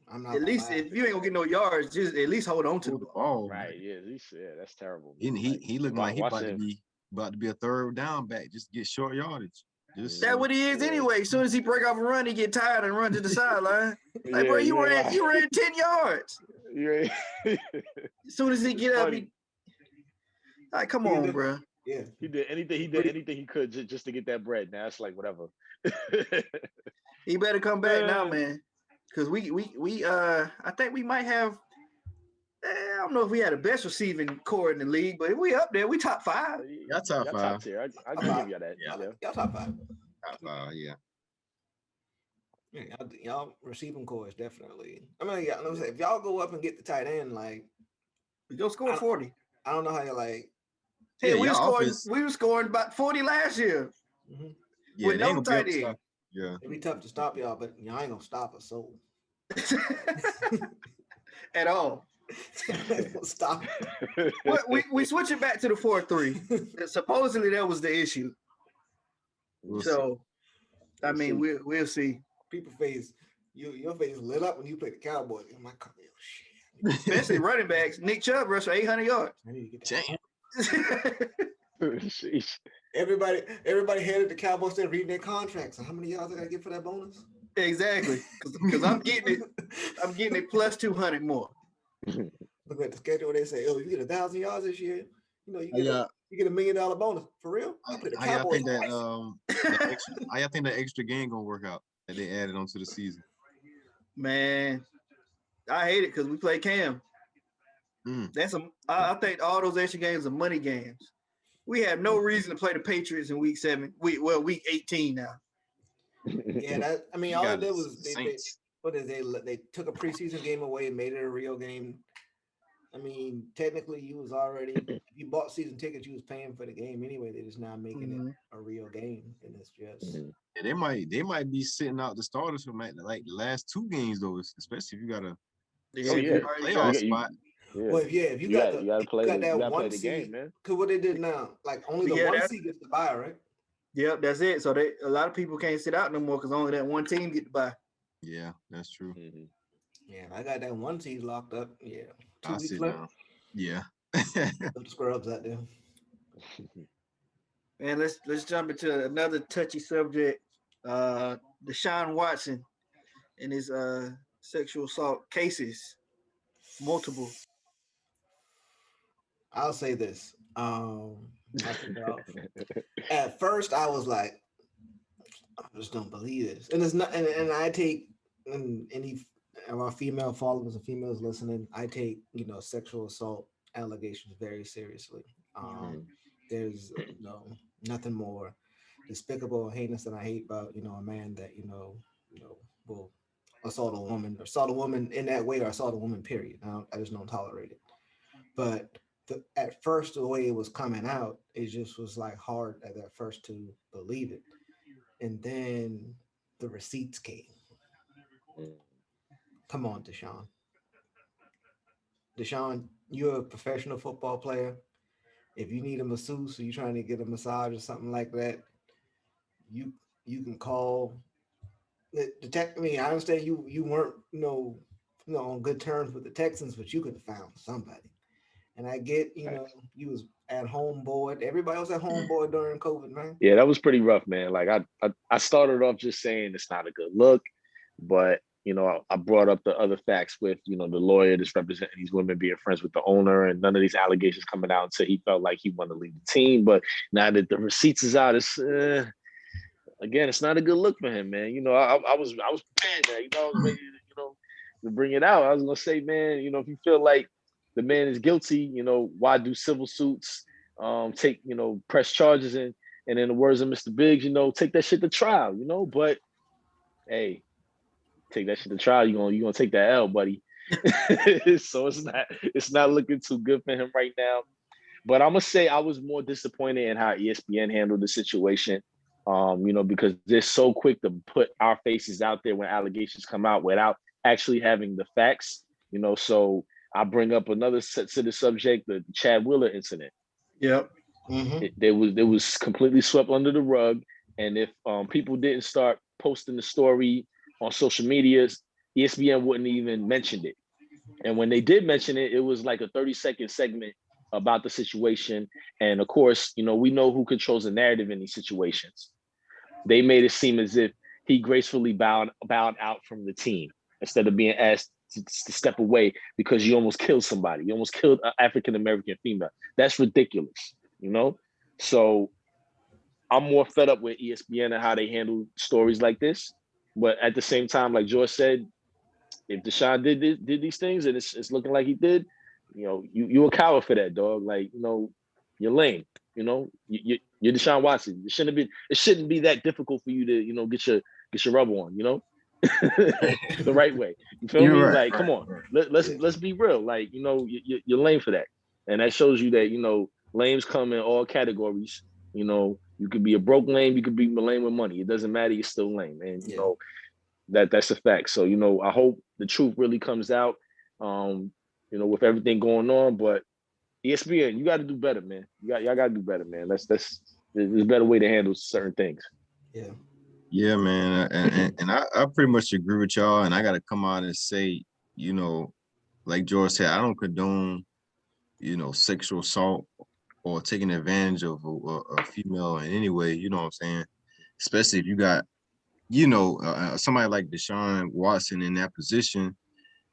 I'm not At gonna least lie. if you ain't gonna get no yards, just at least hold on to Hold the the ball. ball. Right? Yeah, that's terrible. And Man. he looking like he watch about to be a third down back, just get short yardage. Just That's what he is Yeah. anyway. As soon as he break off a run, he get tired and run to the sideline. Like, Yeah, bro, you ain't you lying. ran 10 yards. Yeah. As soon as he get up, he like, come He on, did- bro. Yeah. He did anything he could just to get that bread. Now it's like whatever. He better come back now, man. Because we I think we might have. I don't know if we had the best receiving core in the league, but if we up there, we top 5. Y'all top Y'all 5. top tier. I give y'all that. Yeah. Y'all top 5. Top 5, yeah. Yeah, y'all receiving core is definitely. I mean, if y'all go up and get the tight end, like We go score 40. I don't know how you like. Hey, Yeah, we y'all offense- were scoring about 40 last year. Mhm. Yeah, With they ain't no gonna be able tight to end. stop. Yeah. It'd be tough to stop y'all, but y'all ain't gonna stop us. So At all. stop. We switch it back to the 4-3. Supposedly that was the issue. We'll see. So I We'll mean see. we'll see. People face your face lit up when you play the Cowboys. I'm like, oh, shit. Especially running backs. Nick Chubb rushed for 800 yards. I need to get that. Damn. Sheesh. Everybody headed the Cowboys there reading their contracts. And how many yards I gotta get for that bonus? Exactly. Because I'm getting it plus 200 more. Look at the schedule. They say, "Oh, you get 1,000 yards this year. You know, you get Yeah. you get $1 million bonus for real." I play the How y'all Cowboys think that twice. how y'all think that extra game gonna work out that they added onto the season? Man, I hate it because we play Cam. I think all those extra games are money games. We have no reason to play the Patriots in week 7. Week 18 now. Yeah, all You they got did the was Saints. they took a preseason game away and made it a real game. I mean, technically, if you bought season tickets, you was paying for the game anyway. They're just now making it a real game, and it's just. Yeah, they might be sitting out the starters from like the last 2 games though, especially if you got a playoff spot. Yeah. Well, if you got gotta play that one play the seed, game, man. because what they did now, like only the one seed gets to buy, right? Yep, that's it. So a lot of people can't sit out no more because only that one team get to buy. Yeah, that's true. Mm-hmm. Yeah, I got that one seed locked up. Yeah, 2 I'll weeks sit left. down. Yeah. Put the scrubs out there. And let's jump into another touchy subject. Deshawn Watson and his sexual assault cases, multiple. I'll say this. At first, I was like, I just don't believe this, and it's not. And I take any of our female followers and females listening, I take sexual assault allegations very seriously. There's nothing more despicable or heinous than I hate about a man that will assault a woman in that way, or assault a woman, period. I just don't tolerate it. But at first, the way it was coming out, it just was like hard at first to believe it. And then the receipts came. Come on, Deshawn. Deshawn, you're a professional football player. If you need a masseuse or you're trying to get a massage or something like that, you can call the tech. I mean, I understand you weren't on good terms with the Texans, but you could have found somebody. And I get you was at home board. Everybody was at home board during COVID, man. Yeah, that was pretty rough, man. Like I started off just saying it's not a good look, but I brought up the other facts with the lawyer that's representing these women being friends with the owner, and none of these allegations coming out until he felt like he wanted to leave the team. But now that the receipts is out, it's again, it's not a good look for him, man. I was prepared that I was ready to bring it out. I was gonna say, man, if you feel like the man is guilty, why do civil suits? Take press charges, and in the words of Mr. Biggs, take that shit to trial, But hey, take that shit to trial, you're gonna take that L, buddy. So it's not looking too good for him right now. But I'm gonna say I was more disappointed in how ESPN handled the situation. Because they're so quick to put our faces out there when allegations come out without actually having the facts. So I bring up another to the subject, the Chad Wheeler incident. Yep. There was completely swept under the rug, and if people didn't start posting the story on social medias, ESPN wouldn't even mention it. And when they did mention it, it was like a 30-second segment about the situation. And of course, we know who controls the narrative in these situations. They made it seem as if he gracefully bowed out from the team instead of being asked to step away because you almost killed somebody. You almost killed an African-American female. That's ridiculous, So I'm more fed up with ESPN and how they handle stories like this. But at the same time, like George said, if Deshaun did these things and it's looking like he did, you're a coward for that, dog. Like, you're lame. You're Deshaun Watson. It shouldn't be that difficult for you to, get your rub on, the right way. You feel me? Right, like, come on, let's be real. Like, you're lame for that, and that shows you that lames come in all categories. You could be a broke lame, you could be lame with money. It doesn't matter. You're still lame, and that's a fact. So I hope the truth really comes out. With everything going on, but ESPN, you got to do better, man. Y'all got to do better, man. There's a better way to handle certain things. Yeah, man, and I pretty much agree with y'all. And I got to come out and say, like George said, I don't condone, sexual assault or taking advantage of a female in any way. You know what I'm saying? Especially if you got, somebody like Deshaun Watson in that position.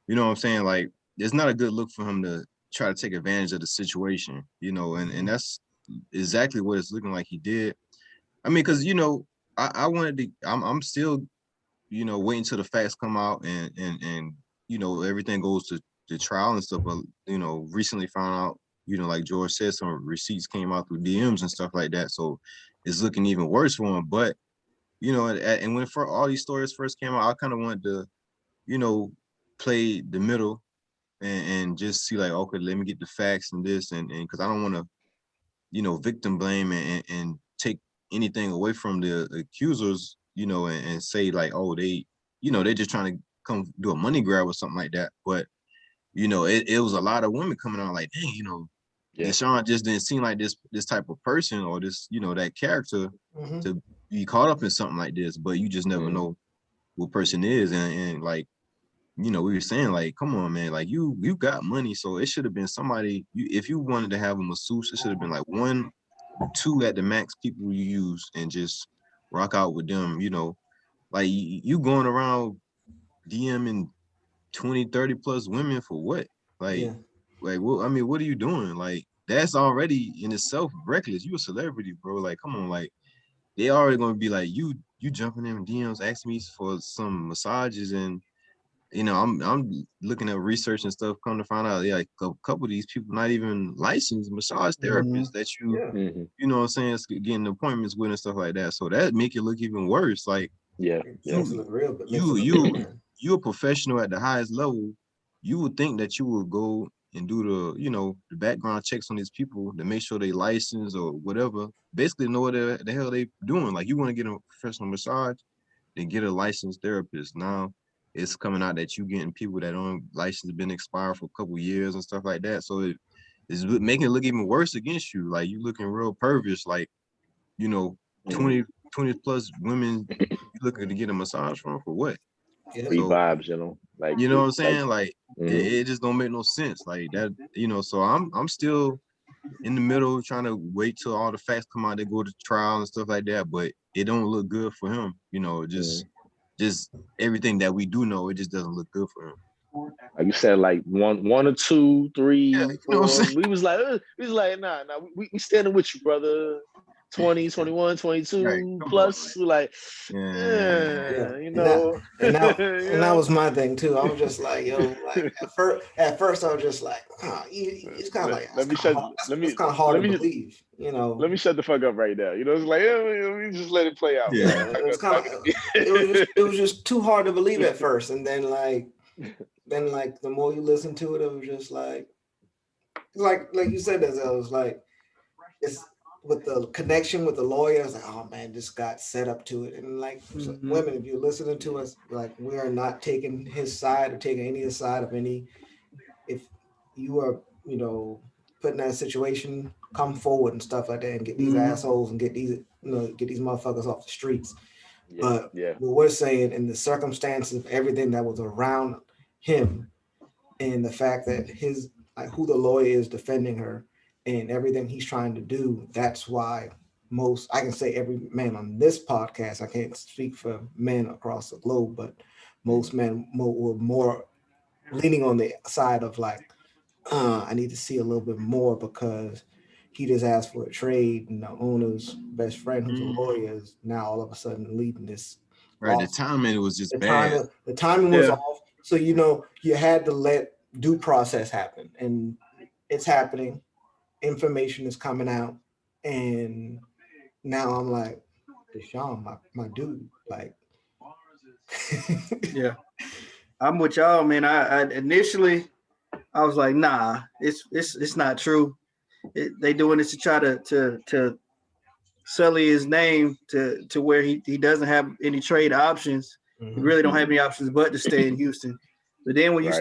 You know what I'm saying? Like, it's not a good look for him to try to take advantage of the situation, and that's exactly what it's looking like he did. I mean, because I wanted to. I'm still, waiting till the facts come out and everything goes to trial and stuff. But recently found out, like George said, some receipts came out through DMs and stuff like that. So it's looking even worse for him. But and when all these stories first came out, I kind of wanted to, play the middle and just see like, okay, let me get the facts and this and because I don't want to, victim blame and take anything away from the accusers, and say like, oh, they're just trying to come do a money grab or something like that. But it was a lot of women coming on like, dang, Deshaun just didn't seem like this type of person or this, that character to be caught up in something like this. But you just never know what person is, and like, we were saying like, come on, man, like you got money, so it should have been somebody. If you wanted to have a masseuse, it should have been like 1, 2 at the max people you use and just rock out with them. Like you going around DMing 20, 30 plus women for what? Like, well, I mean, what are you doing? Like, that's already in itself reckless. You a celebrity, bro. Like, come on, like they already gonna be like, you jumping in DMs asking me for some massages and. I'm looking at research and stuff. Come to find out, a couple of these people not even licensed massage therapists that you know what I'm saying, getting appointments with and stuff like that. So that make it look even worse. Like, you a professional at the highest level. You would think that you would go and do the background checks on these people to make sure they licensed or whatever. Basically, know what the hell they doing. Like, you want to get a professional massage, then get a licensed therapist. Now it's coming out that you getting people that on license been expired for a couple of years and stuff like that. So it's making it look even worse against you. Like, you looking real pervish, like, 20 plus women you looking to get a massage from for what? Free vibes, like, what I'm saying? Like, it just don't make no sense. Like that, so I'm still in the middle trying to wait till all the facts come out, they go to trial and stuff like that, but it don't look good for him. Just everything that we do know, it just doesn't look good for him. Like you said, like one or two, 3, 4. We was like, nah, we standing with you, brother. 20, 21, 22 plus. We're like, And that was my thing too. I was just like, like at first I was just like, it's kind of like, it's kind of hard to believe, Let me shut the fuck up right now. It's like, let me just let it play out. Yeah, it was kind of, it was just too hard to believe at first, and then like, then like the more you listen to it, it was just like you said, that it was like it's with the connection with the lawyer. It's like, oh man, this got set up to it. And like women, if you're listening to us, like we are not taking his side or taking any side of any. If you are, put in that situation, come forward and stuff like that, and get these assholes and get these, get these motherfuckers off the streets. But what we're saying, in the circumstances of everything that was around him, and the fact that his like who the lawyer is defending her and everything he's trying to do, that's why I can say every man on this podcast, I can't speak for men across the globe, but most men were more leaning on the side of like, I need to see a little bit more, because he just asked for a trade, and the owner's best friend, who's a lawyer, is now all of a sudden leading this. Right, lawsuit. the timing was just bad. The timing was off. So you had to let due process happen, and it's happening. Information is coming out, and now I'm like, Deshawn, my dude, like. Yeah, I'm with y'all, man. I initially I was like, nah, it's not true. They doing this to try to sully his name to where he doesn't have any trade options. He really don't have any options but to stay in Houston. But then when you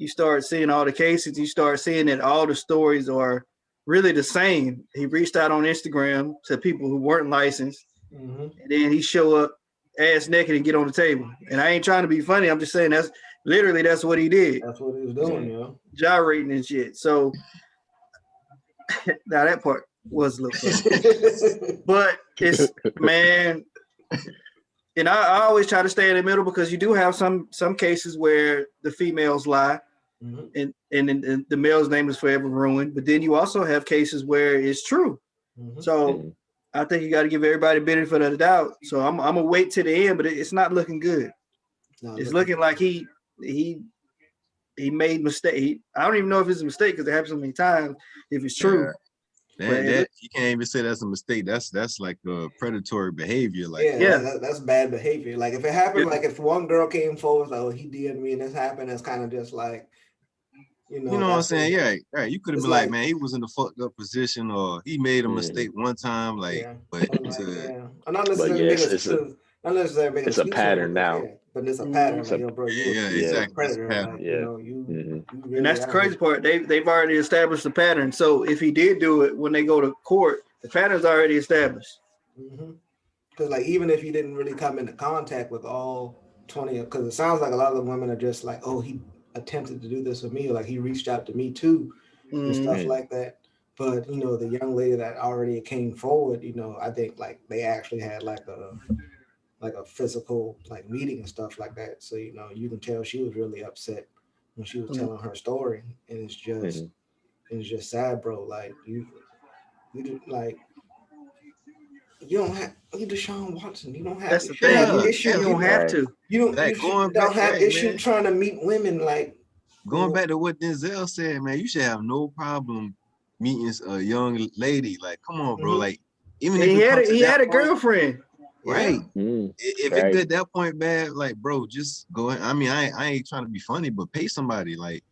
start seeing all the cases, you start seeing that all the stories are really the same. He reached out on Instagram to people who weren't licensed, and then he show up ass naked and get on the table. And I ain't trying to be funny. I'm just saying that's what he did. That's what he was doing, gyrating and shit. So now that part was a little funny. But it's, man, and I always try to stay in the middle, because you do have some cases where the females lie, and the male's name is forever ruined. But then you also have cases where it's true. So I think you got to give everybody benefit of the doubt. So I'm gonna wait to the end, but it's not looking good. It's looking like he made mistake. I don't even know if it's a mistake, because it happens so many times. If it's true, that you can't even say that's a mistake. That's like a predatory behavior. Like that's bad behavior. Like if it happened, like if one girl came forward, like, oh, he DM'd me and this happened, it's kind of just like, you know what I'm saying? Yeah, right. You could have been like, man, he was in a fucked up position, or he made a mistake one time, like, but not necessarily it's a pattern now. But it's a pattern. Like, yo, bro, exactly. Predator. Like, really, and that's the crazy part. They've already established the pattern. So if he did do it when they go to court, the pattern's already established. Because like, even if he didn't really come into contact with all 20, because it sounds like a lot of the women are just like, oh, he attempted to do this with me, or like he reached out to me too, and stuff like that. But the young lady that already came forward, I think like they actually had like a physical like meeting and stuff like that. So you can tell she was really upset when she was telling her story, and it's just sad, bro. Like you like you don't have Deshawn Watson. You don't have that's the thing. Issue. You don't have to. You don't have issue trying to meet women. Like going back to what Denzel said, man, you should have no problem meeting a young lady. Like, come on, bro. Like, even if he had a girlfriend. Right. If it get that point bad, like, bro, just go ahead. I mean, I ain't trying to be funny, but pay somebody. Like,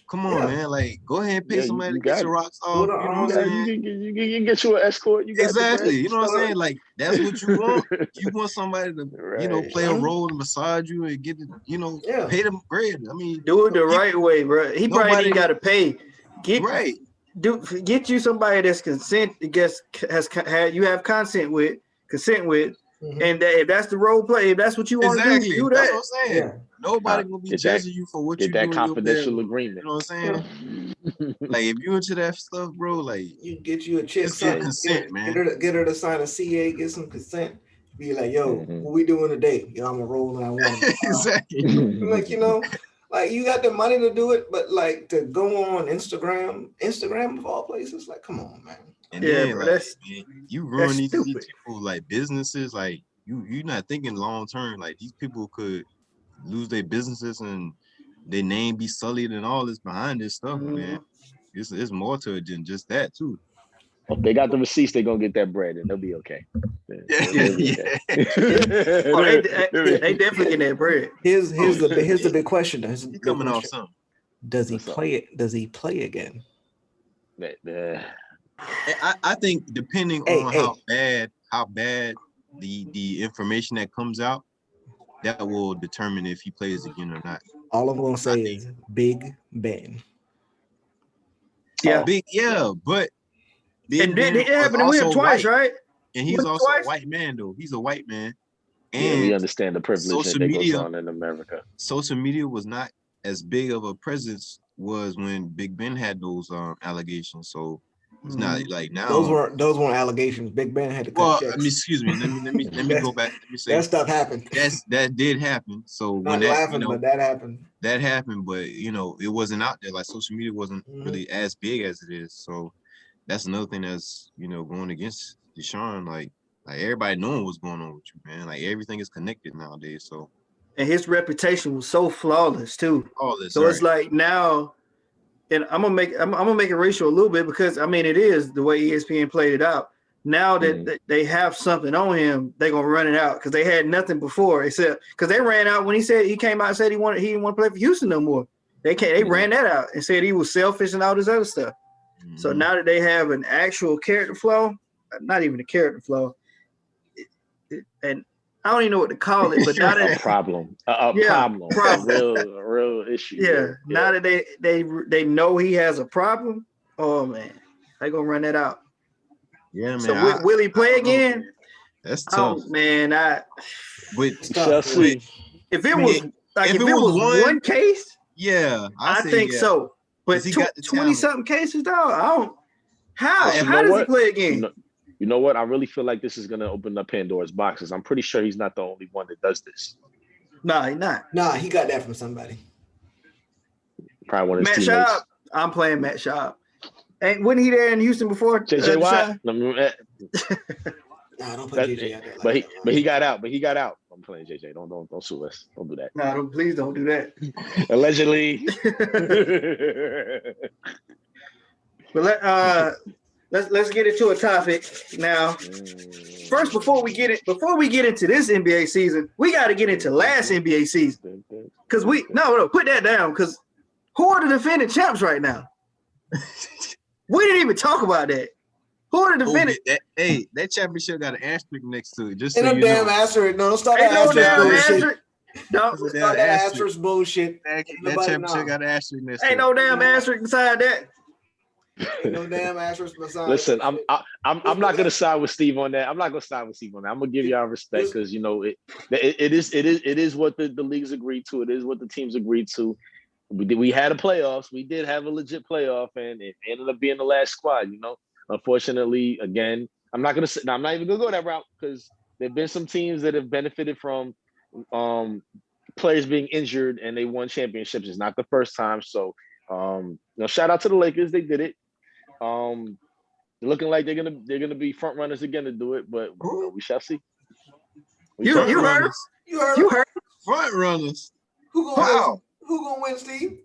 come on, man. Like, go ahead and pay somebody to get your rocks off. You know what I'm saying? You get you an escort. You got exactly. You know what I'm saying? Like, that's what you want. You want somebody to, play a role and massage you and get, pay them bread. I mean, do it the right way, bro. He probably got to pay. Get you somebody that's you have consent with. And if that's the role play, if that's what you want to do that. That's what I'm saying. Nobody will be judging you for what you do. Get that confidential agreement. You know what I'm saying? Like, if you into that stuff, bro, like, you get you a chick, get consent, man. Get her to sign a CA, get some consent. Be like, yo, what we doing today? I'm gonna roll and I want exactly. Like, like you got the money to do it, but like to go on Instagram of all places, like, come on, man. And then, like, you ruin these people like businesses. Like, you're not thinking long term. Like, these people could lose their businesses and their name be sullied and all this behind this stuff, man. It's more to it than just that too. If they got the receipts, they're gonna get that bread and they'll be okay. They'll be okay. Oh, they definitely get that bread. Here's the big question. He coming off something. Does he play? Does he play again? I think depending on how bad the information that comes out, that will determine if he plays again or not. All I'm gonna say is Big Ben. Yeah, but and then it happened to him twice, right? And he's also a white man, though. He's a white man. And we understand the privilege that goes on in America. Social media was not as big of a presence was when Big Ben had those allegations. So it's not like now. Those weren't allegations. Big Ben had to cut checks. I mean, excuse me. Let me go back. Let me say that stuff happened. That did happen. So not when laughing, but that happened. That happened, but it wasn't out there. Like social media wasn't really as big as it is. So that's another thing that's going against Deshawn. Like everybody knowing what's going on with you, man. Like everything is connected nowadays. So and his reputation was so flawless too. So right. It's like now. And I'm gonna make it racial a little bit because I mean it is the way ESPN played it out. Now that they have something on him, they're gonna run it out because they had nothing before except because they ran out when he came out and said he didn't want to play for Houston no more. They ran that out and said he was selfish and all this other stuff. Mm-hmm. So now that they have an actual character flaw, not even a character flaw, and I don't even know what to call it, but now that problem, a real issue. Yeah. Now that they know he has a problem, oh man, they gonna run that out. Yeah, man. So will he play again? That's tough, man. Shall see. If it was one case, yeah, I think so. But 20-something cases, dog. I don't. How does he play again? You know what? I really feel like this is going to open up Pandora's boxes. I'm pretty sure he's not the only one that does this. No, he's not. Nah, he got that from somebody. Probably one of his teammates. Matt Schaub. I'm playing Matt Schaub. Wasn't he there in Houston before? JJ Watt? Nah, don't put JJ out there. But he got out. I'm playing JJ. Don't sue us. Don't do that. No, please don't do that. Allegedly. But let's get into a topic now. First, before we get into this NBA season, we got to get into last NBA season. Because put that down. Because who are the defending champs right now? We didn't even talk about that. Who are the defending? That championship got an asterisk next to it. Just so ain't no damn asterisk. No, don't start that asterisk bullshit. Don't start that asterisk bullshit. That championship got an asterisk next to it. Ain't no damn asterisk beside that. No damn asterisk beside. Listen, I'm not gonna side with Steve on that. I'm not gonna side with Steve on that. I'm gonna give y'all respect because it is what the leagues agreed to. It is what the teams agreed to. We had a playoffs. We did have a legit playoff, and it ended up being the last squad. Unfortunately, again, I'm not even gonna go that route because there've been some teams that have benefited from players being injured and they won championships. It's not the first time. So shout out to the Lakers. They did it. Looking like they're gonna be front runners again to do it, but we shall see. You heard front runners. Who gonna win, Steve?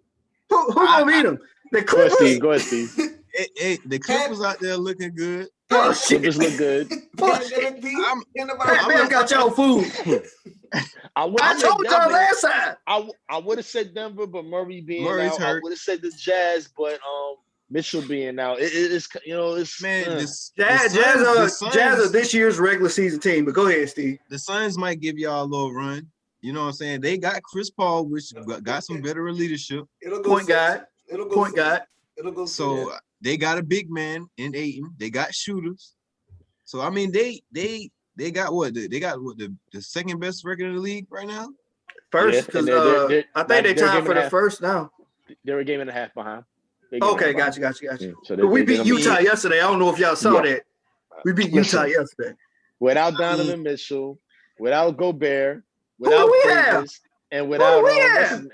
Who gonna beat them? The Clippers. Go ahead, Steve. The Clippers out there looking good. Clippers look good. Batman got y'all food. I told y'all last time. I would have said Denver, but Murray's out. Hurt. I would have said the Jazz, but Mitchell being out. Jazz are this year's regular season team. But go ahead, Steve. The Suns might give y'all a little run. You know what I'm saying? They got Chris Paul, which got some veteran leadership. Point guard. So they got a big man in Ayton. They got shooters. So I mean, they got what? They got the second best record in the league right now. First, because I think they tied for the first now. They're a game and a half behind. Okay, got you. So we beat Utah yesterday. I don't know if y'all saw that. We beat Utah yesterday. Without Donovan Mitchell, without Gobert, without Davis, and without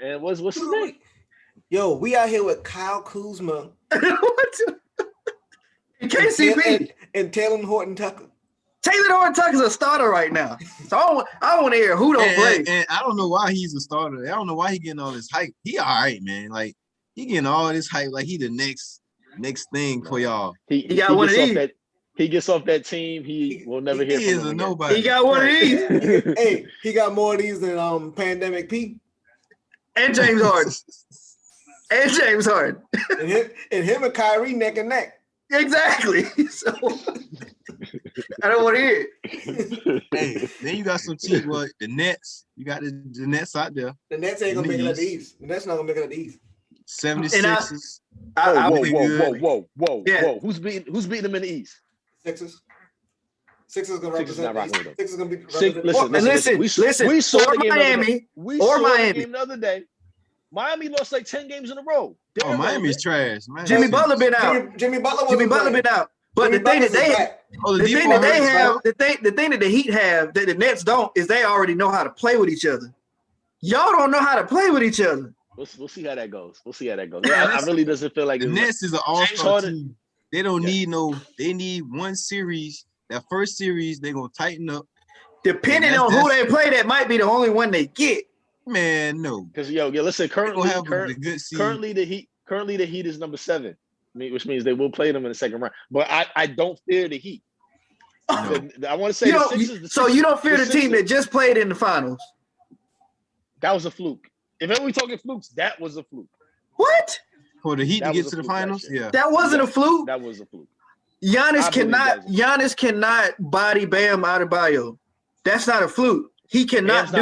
and what's his name? Yo, we out here with Kyle Kuzma. KCP and Taylor Horton-Tucker. Taylor Horton-Tucker's a starter right now. So I want to hear who don't play. And I don't know why he's a starter. I don't know why he getting all this hype. He all right, man. Like he getting all this hype. Like he the next next thing for y'all. He got one of these. He gets off that team. He will never hear from him again. Nobody. He got one of these. Hey, he got more of these than Pandemic Pete and James Harden. and him and Kyrie neck and neck. Exactly. So I don't want to hear it. Hey, then you got some teams. Well, the Nets. You got the Nets out there. The Nets ain't gonna make it at the East. The Nets not gonna make it at the East. 76ers. Whoa. Yeah. Who's beating them in the East? Sixers gonna represent. Sixers gonna be. Listen. We saw Miami. We saw the game the other day. Miami lost like 10 games in a row. Miami's trash. Jimmy Butler been out. Jimmy Butler been out. But the thing that the Heat have that the Nets don't is they already know how to play with each other. Y'all don't know how to play with each other. We'll see how that goes. I really doesn't feel like the Nets is an all-star team. They don't need they need one series. That first series, they're gonna tighten up. Depending on who they play, that might be the only one they get. Man, no. Because listen, currently the Heat is number 7, which means they will play them in the second round. But I don't fear the Heat. I want to say so you don't fear the team that just played in the finals. That was a fluke. If ever we talking flukes, that was a fluke. What? For the Heat to get to the finals? Yeah. That wasn't a fluke. That was a fluke. Giannis cannot body Bam Adebayo. That's not a fluke. He cannot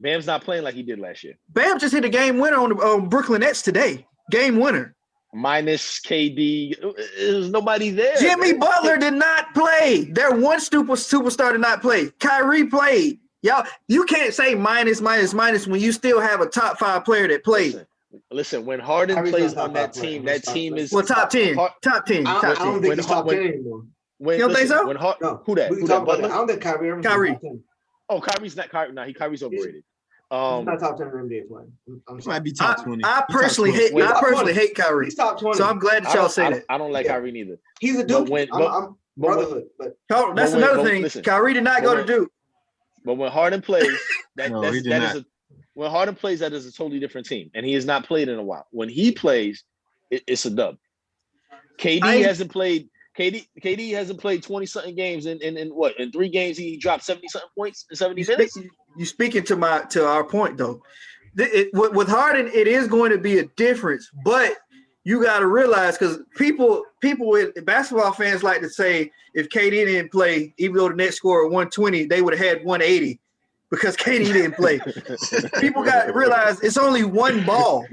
Bam's not playing like he did last year. Bam just hit a game winner on Brooklyn Nets today. Game winner. Minus KD. There's nobody there. Jimmy Butler did not play. Their one superstar did not play. Kyrie played. Y'all, you can't say minus when you still have a top 5 player that played. Listen, when Harden plays on that team, that team is top 10. Top 10. I don't think he's top 10 anymore. You don't think so? Who that? I don't think Kyrie. Oh, Kyrie's not Kyrie. No, Kyrie's overrated. He's not top 10 NBA player. He might be top 20. I personally hate Kyrie. He's top 20. So I'm glad that y'all say that. I don't like Kyrie neither. He's a Duke. I'm brotherhood. That's another thing. Listen, Kyrie did not go to Duke. But when Harden plays, when Harden plays, that is a totally different team, and he has not played in a while. When he plays, it's a dub. KD hasn't played 20-something games in 3 games he dropped 70-something points in 70 minutes. You speaking to our point though. With Harden, it is going to be a difference, but you got to realize because people with basketball fans like to say if KD didn't play, even though the Nets scored 120, they would have had 180 because KD didn't play. People got to realize it's only one ball.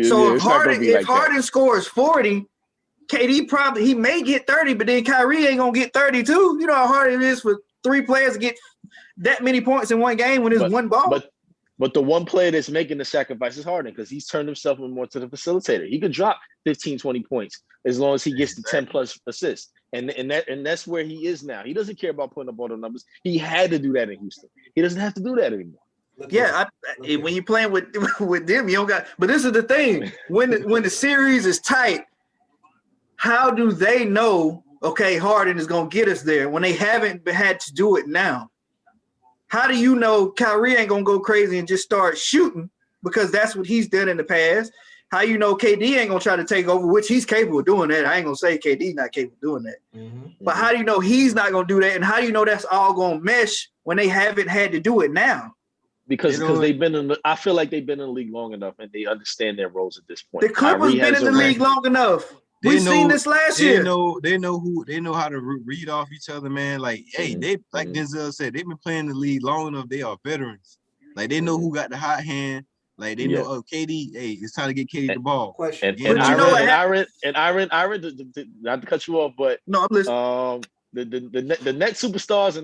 So if Harden scores 40, KD he may get 30, but then Kyrie ain't gonna get 32. You know how hard it is for 3 players to get that many points in one game when it's one ball. But the one player that's making the sacrifice is Harden because he's turned himself more to the facilitator. He could drop 15, 20 points as long as he gets the 10 plus assists. And that's where he is now. He doesn't care about putting up all the numbers. He had to do that in Houston. He doesn't have to do that anymore. When you're playing with them, you don't got. But this is the thing: when the series is tight, how do they know? Okay, Harden is gonna get us there when they haven't had to do it now. How do you know Kyrie ain't gonna go crazy and just start shooting because that's what he's done in the past? How you know KD ain't gonna try to take over, which he's capable of doing that. I ain't gonna say KD's not capable of doing that. Mm-hmm. But how do you know he's not gonna do that? And how do you know that's all gonna mesh when they haven't had to do it now? Because they've been I feel like they've been in the league long enough and they understand their roles at this point. The Clippers been in the league long enough. We've seen this last year. They know how to read off each other, man. Like, hey, they like Denzel said, they've been playing the league long enough. They are veterans. Like they know who got the hot hand. Like they know, KD. Hey, it's time to get KD the ball. Iron, not to cut you off, but no, I'm listening. The net superstars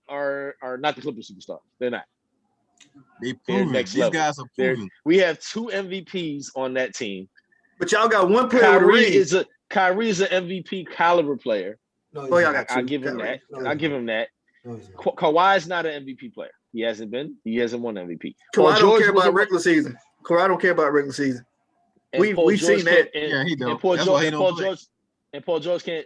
are not the Clippers superstars. They're not. They proven. These guys are proven. We have 2 MVPs on that team. But y'all got one player. Kyrie is an MVP caliber player. I give him that. I give him that. Kawhi is not an MVP player. He hasn't been. He hasn't won MVP. Kawhi don't care about regular season. We've seen that. He don't. And Paul George can't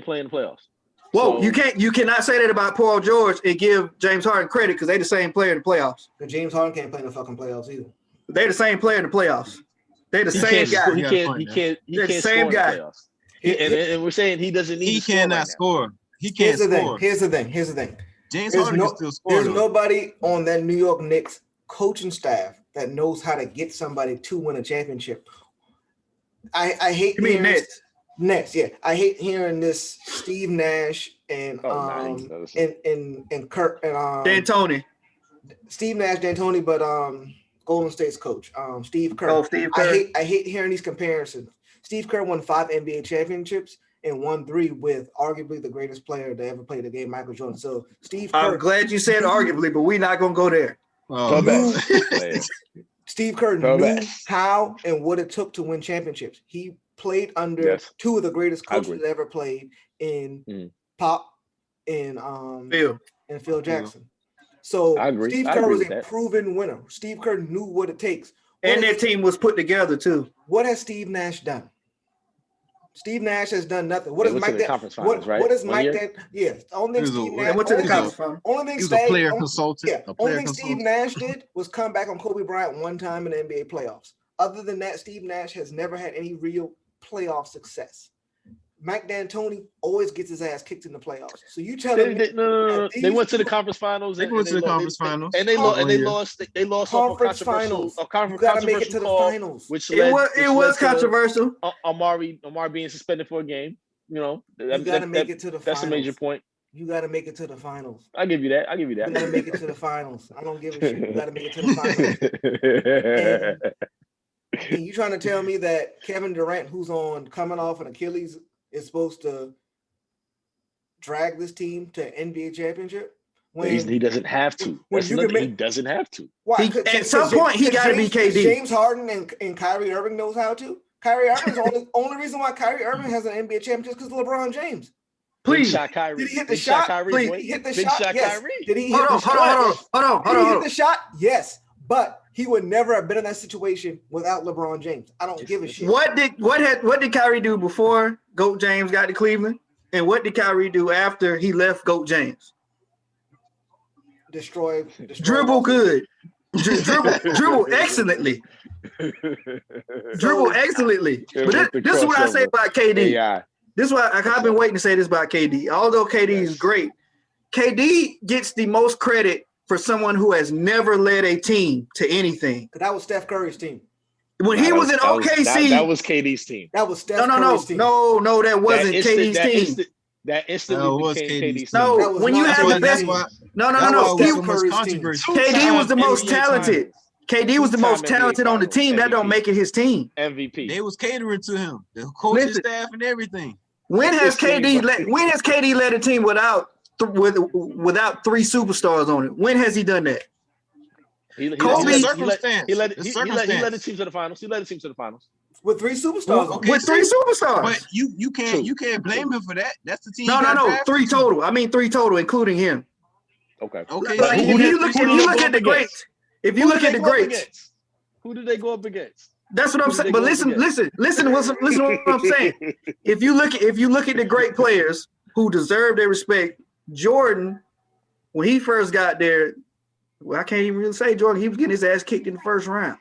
play in the playoffs. Whoa, so, you cannot say that about Paul George and give James Harden credit because they're the same player in the playoffs. But James Harden can't play in the fucking playoffs either. They're the same player in the playoffs. They're the same guy. He can't. They're the same guy. And we're saying he doesn't need He to score cannot right score. He Here's can't the score. thing. Here's the thing. Here's the thing. James There's Harden no, can still score. there's Though. nobody on that New York Knicks coaching staff that knows how to get somebody to win a championship. I hate You mean hearing Nets? Nets, yeah. I hate hearing this Steve Nash and and Kirk and D'Antoni. Steve Nash, D'Antoni, but Golden State's coach, Steve Kerr. Oh, Steve Kerr. I hate hearing these comparisons. Steve Kerr won 5 NBA championships and won 3 with arguably the greatest player to ever play the game, Michael Jordan. So Steve Kerr. I'm glad you said arguably, but we're not gonna go there. Steve Kerr knew how and what it took to win championships. He played under 2 of the greatest coaches that ever played in Pop and Phil Jackson. So Steve Kerr was a proven winner. Steve Kerr knew what it takes. And their team was put together too. What has Steve Nash done? Steve Nash has done nothing. What is Mike? What is Mike? Yeah, the only thing Steve Nash went to the conference finals. Only thing player consultant. Yeah, only thing Steve Nash did was come back on Kobe Bryant one time in the NBA playoffs. Other than that, Steve Nash has never had any real playoff success. Mike D'Antoni always gets his ass kicked in the playoffs. So you tell me they went to the conference finals. They went to the conference finals, and they lost. They lost conference finals. You got to make it to the finals. Which it was controversial. Amari being suspended for a game. You know, you got to make it to the finals. That's a major point. You got to make it to the finals. I give you that. You got to make it to the finals. I don't give a shit. You got to make it to the finals. And you trying to tell me that Kevin Durant, who's coming off an Achilles, is supposed to drag this team to NBA championship? When he doesn't have to. He doesn't have to. Why? At some point, he got to be KD. James Harden and Kyrie Irving knows how to. Kyrie Irving is the only reason why Kyrie Irving has an NBA championship because of LeBron James. Please. Big shot Kyrie. Did he hit the shot? Please. Did he hit the Big shot? Yes. Kyrie. Did he hit the shot? Hold on. Did he hit the shot? Yes. But he would never have been in that situation without LeBron James. I don't give a shit. What did Kyrie do before GOAT James got to Cleveland? And what did Kyrie do after he left GOAT James? Destroy dribble good. dribble excellently. Dribble excellently. But this is what I say about KD. Yeah. This is why I've been waiting to say this about KD. Although KD is great, KD gets the most credit for someone who has never led a team to anything. That was Steph Curry's team. When he was in OKC, that was KD's team. That was Steph Curry's team. No, that wasn't KD's team. That instantly became KD's team. No, when you have the best, no. KD was the most talented. KD was the most talented on the team. That don't make it his team. MVP. They was catering to him, the coaching staff and everything. When has KD led a team without 3 superstars on it? When has he done that? He led the team to the finals. He led the team to the finals with 3 superstars. With 3 superstars. But you can't blame him for that. That's the team. No. 3 total. I mean 3 total, including him. Okay. Like, if you look at the greats, who did they go up against? That's what I'm saying. But listen to what I'm saying. If you look at the great players who deserve their respect, Jordan, when he first got there, well, I can't even really say Jordan. He was getting his ass kicked in the first round.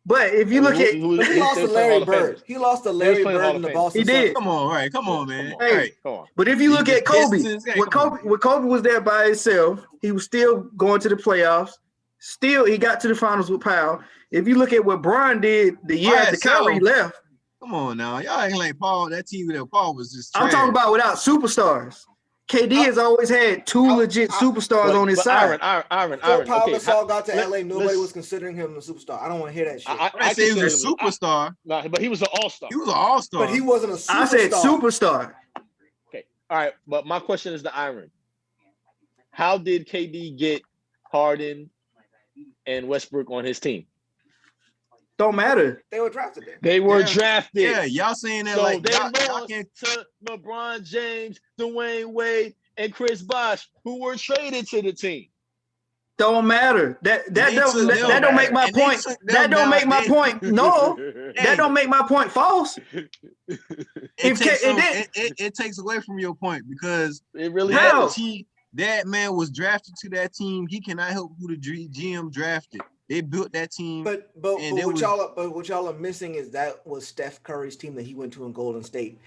But if you look at, he lost to Larry Bird. He lost to Larry Bird in the Boston. He did. Come on, man. Hey, come on. But if you look at Kobe, when Kobe was there by himself, he was still going to the playoffs. Still, he got to the finals with Powell. If you look at what Bron did the year after Kyrie left. Come on now. Y'all ain't like Paul. That team that Paul was just trash. I'm talking about without superstars. KD has always had 2 legit superstars on his side. Aaron. Before Paul Gasol got to LA, nobody was considering him a superstar. I don't want to hear that shit. I say he was a superstar. No, but he was an all-star. He was an all-star. But he wasn't a superstar. I said superstar. Okay. All right. But my question is to Aaron. How did KD get Harden and Westbrook on his team? Don't matter. They were drafted there. They were drafted. Yeah, y'all saying that so like they lost to LeBron James, Dwayne Wade, and Chris Bosh, who were traded to the team. Don't matter. That don't make my point. That don't make my point. No, that don't make my point false. It takes away from your point because it really that man was drafted to that team. He cannot help who the GM drafted. They built that team. But what y'all are missing is that was Steph Curry's team that he went to in Golden State.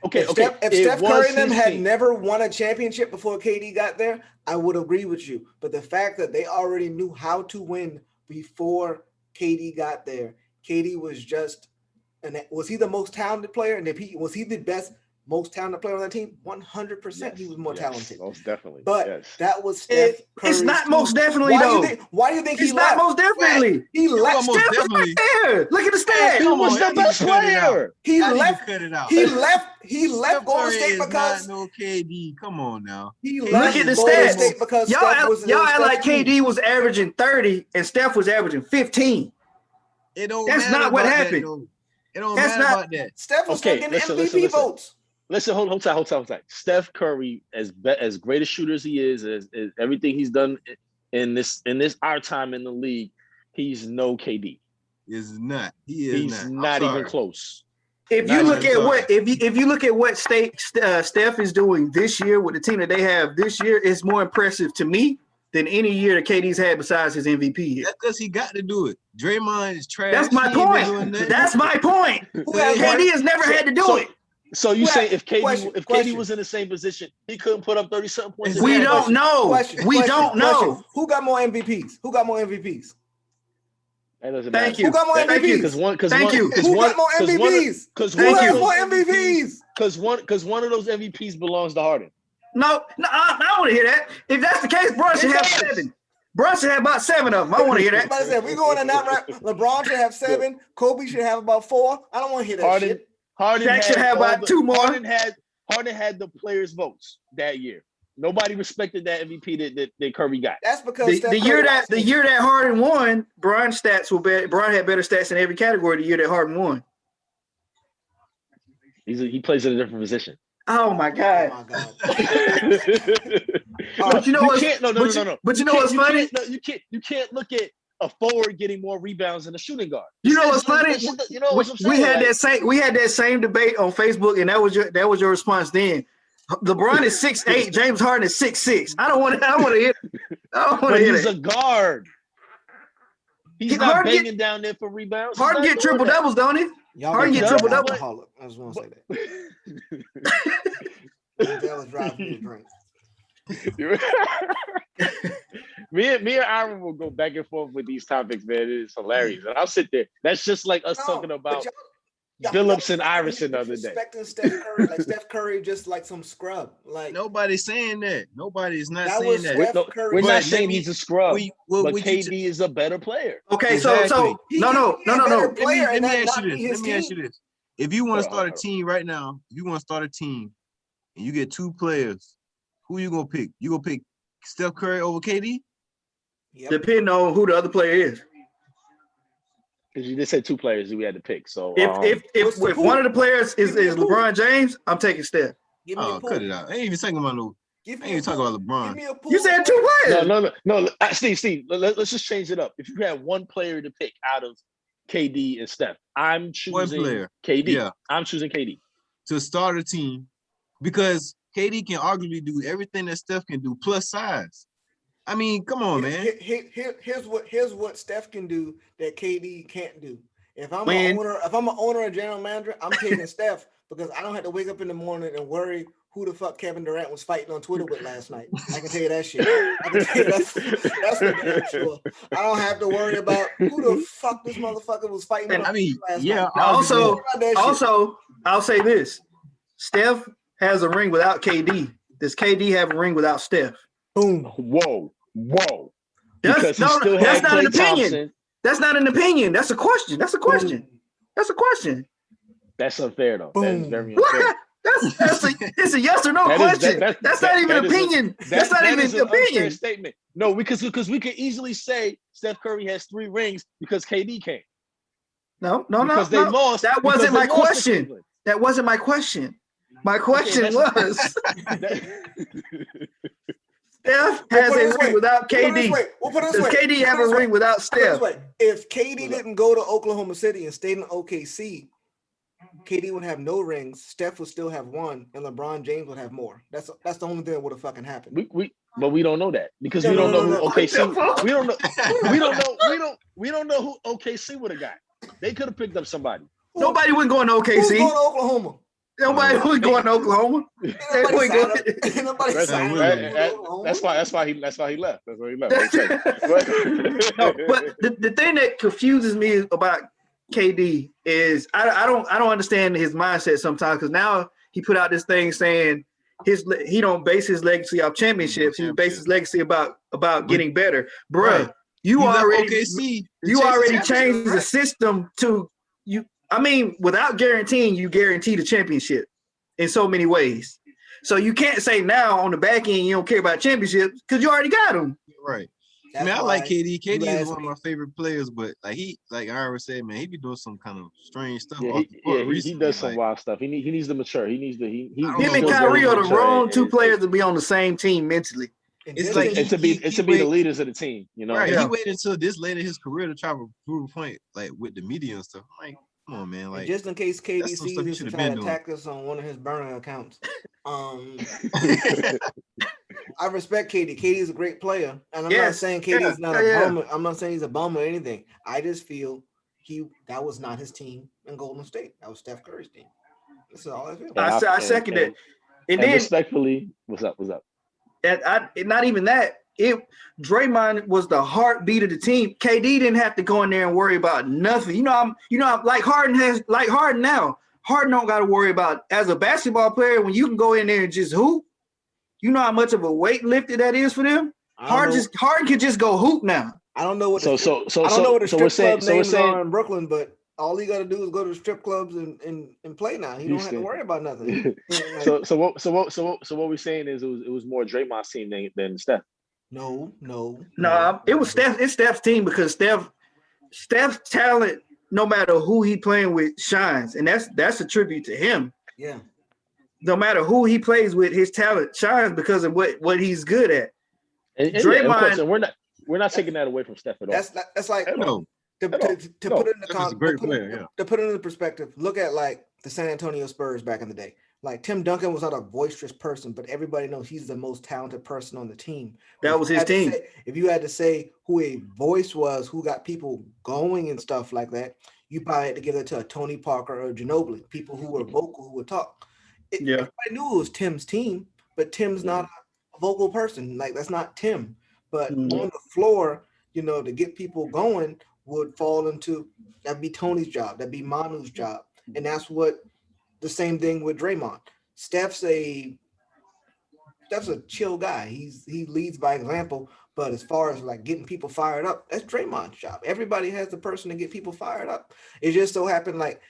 Okay, if Steph Curry and them had team. never won a championship before KD got there, I would agree with you. But the fact that they already knew how to win before KD got there, KD was just, and was he the most talented player? And was he the best, most talented player on that team? 100%, he was more talented. Most definitely. But that was Steph Curry's It's not team. most definitely Why do you think it's he not left? most definitely. He left. Most Steph definitely. right there. Look at the stats. He was the best player. He How do you left. cut it out? He left. He left Steph Golden Curry State is because not no KD. Come on now. he Look left at the Golden stats. State because Y'all act like Steph's team. KD was averaging 30 and Steph was averaging 15. It don't That's matter not what about happened. That, though. It don't That's matter not- about that. Steph was Okay, getting listen, MVP listen. votes. Listen, hold tight. Steph Curry, as great a shooter as he is, as everything he's done in this our time in the league, he's no KD. Is not. He's not even close. If Not you look even at what if you look at what Steph is doing this year with the team that they have this year, it's more impressive to me than any year that KD's had besides his MVP year. That's because he got to do it. Draymond is trash. That's my He ain't been doing point. nothing. That's my point. KD has never had to do it. So you say if KD Question. was in the same position, he couldn't put up 30-something points? We don't know. We don't know. Who got more MVPs? That doesn't Thank matter. you. Who got more Thank you. MVPs? Thank you. Who got more MVPs? Because Who has more MVPs? Because one of those MVPs belongs to Harden. No, I don't want to hear that. If that's the case, Bron should have 7. Bron should have about 7 of them. I want to hear that. Somebody said, we're going in that right. LeBron should have 7. Kobe should have about 4. I don't want to hear that shit. Shaq should have about 2 more. Harden had the players' votes that year. Nobody respected that MVP that Curry got. That's because the year that Harden won, Bron's stats were better. Bron had better stats in every category the year that Harden won. He plays in a different position. Oh my God! Oh my God! But you know what's no. But you know what's funny? You can't look at a forward getting more rebounds than a shooting guard. You know what's funny? You know what I'm saying? We had that same debate on Facebook, and that was your response then. LeBron is 6'8", James Harden is 6'6". I don't want to hear. He's a guard. He's not banging down there for rebounds. Harden get triple doubles, don't he? Harden get triple doubles. I just want to say that. That was driving me to drink. me and Aaron will go back and forth with these topics, man. It's hilarious. And I'll sit there. That's just like us talking about Billups and Iverson the other day. Respecting Steph Curry, like Steph Curry, just like some scrub. Like nobody's saying that. Nobody's not saying that. We're not saying he's a scrub, but KD is a better player. Okay, exactly. so no. Let me ask you this. If you want to start a team right now, and you get 2 players, who you gonna pick? You gonna pick Steph Curry over KD? Yep. Depending on who the other player is. Because you just said 2 players that we had to pick. So if one of the players is LeBron James, I'm taking Steph. Cut it out. I ain't even talking about no. I ain't even talking about LeBron. You said 2 players. No. Steve, let's just change it up. If you had one player to pick out of KD and Steph, I'm choosing KD. Yeah. I'm choosing KD to start a team because KD can arguably do everything that Steph can do plus size. I mean, come on, man. Here's what Steph can do that KD can't do. If I'm an owner or general manager, I'm taking Steph because I don't have to wake up in the morning and worry who the fuck Kevin Durant was fighting on Twitter with last night. I can tell you that shit. I can tell you that's for damn sure. I don't have to worry about who the fuck this motherfucker was fighting on last night. Also, I'll say this. Steph has a ring without KD. Does KD have a ring without Steph? Boom. Whoa. That's not an opinion. That's not an opinion. That's a question. That's a question. That's unfair, though. Boom. That is very unfair. It's a yes or no question. That's not even an opinion. That's not even an opinion statement. No, because we could easily say Steph Curry has 3 rings because KD can't. No. Because they lost. That wasn't my question. That wasn't my question. My question was Steph has a ring without KD. Does KD have a ring without Steph? If KD didn't go to Oklahoma City and stayed in OKC, KD would have no rings. Steph would still have 1, and LeBron James would have more. That's the only thing that would have fucking happened. but we don't know that because No, we don't no, know no, who no. OKC. We don't know. We don't know who OKC would have got. They could have picked up somebody. Nobody was going to Who's OKC. going to Oklahoma? Nobody was going to Oklahoma. Nobody signed him. That's why he left. That's why he left. No, but the thing that confuses me about KD is I don't understand his mindset sometimes, because now he put out this thing saying he don't base his legacy off championships. He base his legacy about getting better. Bruh, Right. you already OKC, changed the system to you. I mean, without guaranteeing, you guarantee the championship in so many ways. So you can't say now on the back end you don't care about championships because you already got them. Right. That's I like KD. KD is one of me. my favorite players, but like I already said, man, he be doing some kind of strange stuff. He does some wild stuff. He needs to mature. Him and Kyrie are the wrong two players to be on the same team mentally. It's like to be the leaders of the team, you know. Right. Yeah. He waited until this late in his career to try to prove a point, like with the media and stuff. I'm like, come on, man. Like, and just in case KD sees this and try to attack us on one of his burner accounts. I respect KD. KD is a great player, and I'm not saying KD is not a bum. I'm not saying he's a bum or anything. I just feel that was not his team in Golden State. That was Steph Curry's team. That's all I feel. I second it. And then respectfully, what's up? Not even that. Draymond was the heartbeat of the team. KD didn't have to go in there and worry about nothing. You know, like Harden now. Harden don't got to worry about, as a basketball player, when you can go in there and just hoop. You know how much of a weight lifter that is for them. Harden can just go hoop now. I don't know what. I don't know what the strip club names are in Brooklyn, but all he got to do is go to the strip clubs and play now. He don't have to worry about nothing. So what we're saying is it was more Draymond's team than Steph. No, it was Steph. It's Steph's team because Steph's talent, no matter who he playing with, shines, and that's a tribute to him. Yeah. No matter who he plays with, his talent shines because of what he's good at. And Draymond, and we're not taking that away from Steph at all. That's like to put it into perspective. Look at like the San Antonio Spurs back in the day. Like Tim Duncan was not a boisterous person, but everybody knows he's the most talented person on the team. That was his team. If you had to say who a voice was, who got people going and stuff like that, you probably had to give it to a Tony Parker or Ginobili, people who were vocal, who would talk. Everybody knew it was Tim's team, but Tim's not a vocal person. Like that's not Tim. But on the floor, to get people going would fall into, that'd be Tony's job, that'd be Manu's job, and that's what. The same thing with Draymond. Steph's a chill guy. He leads by example, but as far as like getting people fired up, that's Draymond's job. Everybody has the person to get people fired up. It just so happened like,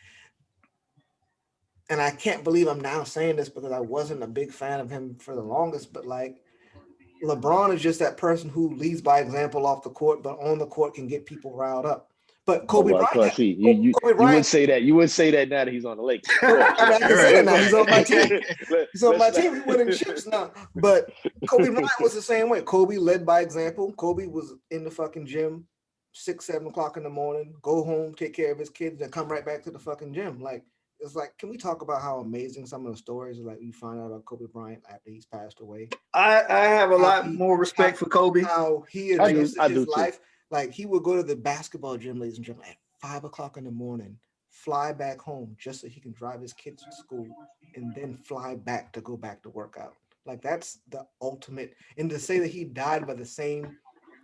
and I can't believe I'm now saying this because I wasn't a big fan of him for the longest, but like LeBron is just that person who leads by example off the court, but on the court can get people riled up. But Kobe Bryant, you would say that. You would say that now that he's on the Lakers. I can say that now. He's on my team. He's on my team. He's winning chips now. But Kobe Bryant was the same way. Kobe led by example. Kobe was in the fucking gym 6, 7 o'clock in the morning, go home, take care of his kids, and come right back to the fucking gym. Like, it's like, can we talk about how amazing some of the stories like you find out about Kobe Bryant after he's passed away? I have a lot more respect for Kobe. How he adjusted his life. Like he would go to the basketball gym, ladies and gentlemen, at 5 o'clock in the morning, fly back home just so he can drive his kids to school and then fly back to go back to work out. Like that's the ultimate. And to say that he died by the same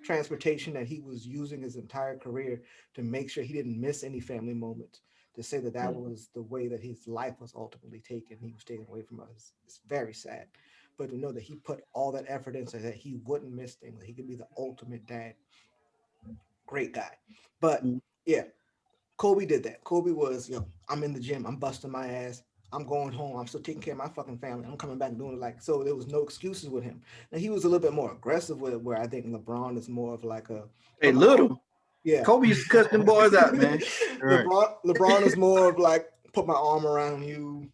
transportation that he was using his entire career to make sure he didn't miss any family moments, to say that was the way that his life was ultimately taken. He was taken away from us. It's very sad. But to know that he put all that effort in so that he wouldn't miss things, that he could be the ultimate dad. Great guy. But yeah, Kobe did that. Kobe was, I'm in the gym, I'm busting my ass, I'm going home, I'm still taking care of my fucking family, I'm coming back and doing it so there was no excuses with him. And he was a little bit more aggressive with it, where I think LeBron is more of like Kobe used to cuss them boys out, man. LeBron is more of like, put my arm around you,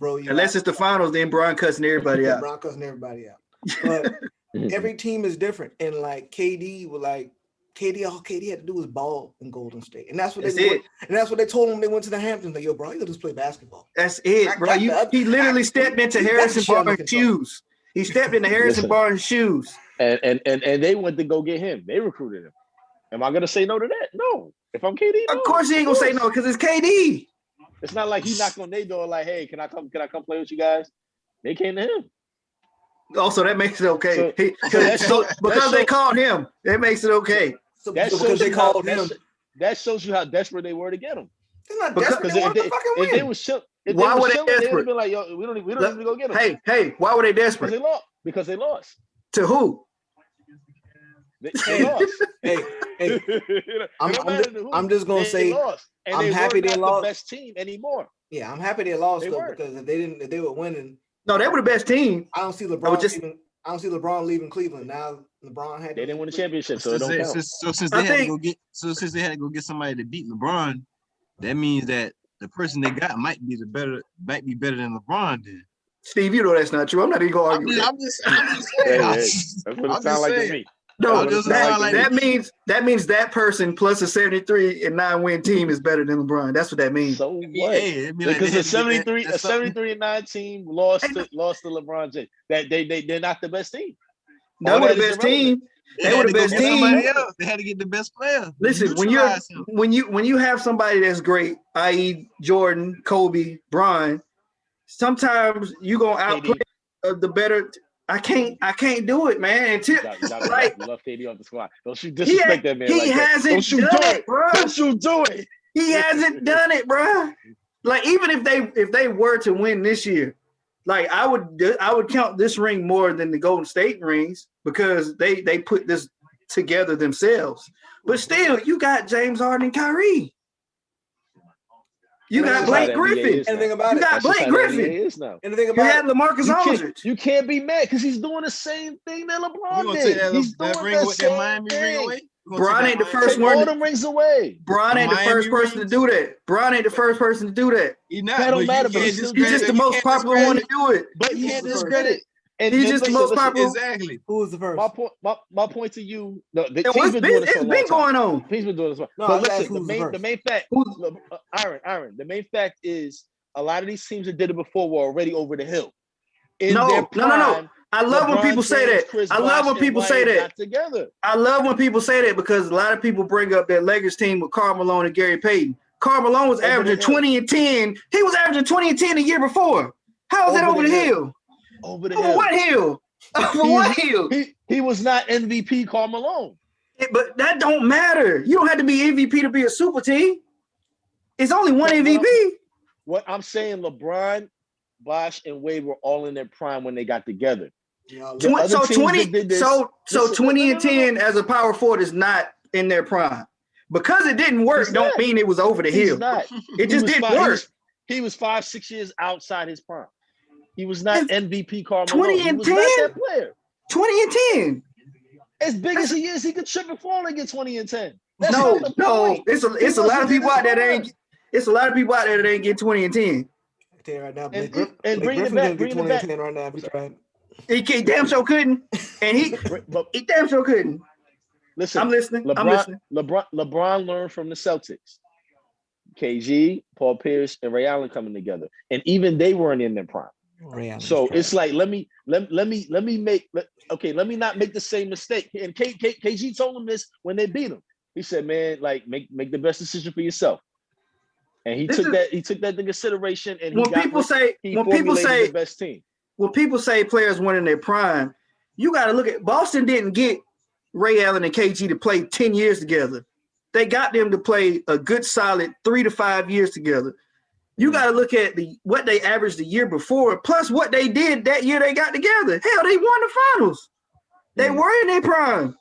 bro. Unless it's the finals, then Bron cussing everybody out. Bron cussing everybody out. But every team is different. And like KD was like, all KD had to do was ball in Golden State, and that's what they did. And that's what they told him. They went to the Hamptons. Like, yo, bro, you can just play basketball. That's it, bro. He literally stepped into Harrison Barnes' shoes. He stepped in the Harrison Barnes shoes. And they went to go get him. They recruited him. Am I gonna say no to that? No. If I'm KD, no. Of course he ain't gonna say no because it's KD. It's not like he knocked on their door like, hey, can I come play with you guys? They came to him. Also, that makes it okay. Because they called him, that makes it okay. Because they called him. That shows you how desperate they were to get him. They're not desperate. They wanted to fucking win. If they was chill, why were they desperate? They would have been like, yo, we don't need to go get him. Hey, why were they desperate? Because they lost. To who? They lost. Hey, I'm just gonna say lost. And I'm happy they lost. The best team anymore. Yeah, I'm happy they lost because if they were winning. No, they were the best team. I don't see LeBron. I don't see LeBron leaving Cleveland now. LeBron had. They didn't win the championship, so it don't count. Since they had to go get somebody to beat LeBron, that means that the person they got might be better than LeBron. Then Steve, you know that's not true. I'm not even gonna argue. I'm just saying. That's what it sounds like to me. No, that means that person plus a 73 and 9 win team is better than LeBron. That's what that means. So what? Because the 73 and 9 team lost to LeBron James. That they're not the best team. They were the best team. They were the best team. They had to get the best player. Listen, when you have somebody that's great, i.e. Jordan, Kobe, Bron, sometimes you gonna outplay the better. I can't do it, man. Until you love KD off the squad. Don't you disrespect that man? He hasn't done it, bro. Don't you do it? He hasn't done it, bro. Like even if they were to win this year, like I would count this ring more than the Golden State rings because they put this together themselves. But still, you got James Harden and Kyrie. You got Blake Griffin. Anything about it? You got Blake Griffin. Anything about you had LaMarcus Aldridge. You can't be mad because he's doing the same thing that LeBron did. He's doing the same Miami ring away. Bron ain't the first one. All them rings away. Bron ain't the first person to do that. Bron ain't the first person to do that. He's not. That don't matter. He's just the most popular one to do it. But you can't discredit. And he's just the most popular. Exactly. Who was the first? My point to you. It's been going on. He's been doing this. No, but listen, the main fact. Aaron. The main fact is a lot of these teams that did it before were already over the hill. No. I love when people say that. I love when people say that. Together. I love when people say that because a lot of people bring up that Lakers team with Karl Malone and Gary Payton. Karl Malone was averaging 20 and 10. He was averaging 20 and 10 the year before. How is that over the hill? Over the hill. What hill? Over what hill? He was not MVP Karl Malone. But that don't matter. You don't have to be MVP to be a super team. It's only one MVP. What I'm saying, LeBron, Bosh, and Wade were all in their prime when they got together. So 20 and 10 as a power forward is not in their prime. Because it didn't work, don't mean it was over the hill. It just didn't work. He was 5-6 years outside his prime. He was not MVP Karl Malone. 20 and 10? Not that player. 20 and 10. As big as he is, he could trip and fall and get 20 and 10. No. It's a lot of people out there that ain't. It's a lot of people out there that ain't get 20 and 10. Right now, Bring it back. Right now, if you tried. He damn sure couldn't, and he damn sure couldn't. Listen, I'm listening. LeBron learned from the Celtics. KG, Paul Pierce, and Ray Allen coming together, and even they weren't in their prime. So it's like let me not make the same mistake. And KG told him this when they beat him. He said, "Man, like make the best decision for yourself." And he took that into consideration. And when people say the best team. When people say players went in their prime, you got to look at Boston didn't get Ray Allen and KG to play 10 years together. They got them to play a good solid 3 to 5 years together. You got to look at what they averaged the year before, plus what they did that year they got together. Hell, they won the finals. They were in their prime.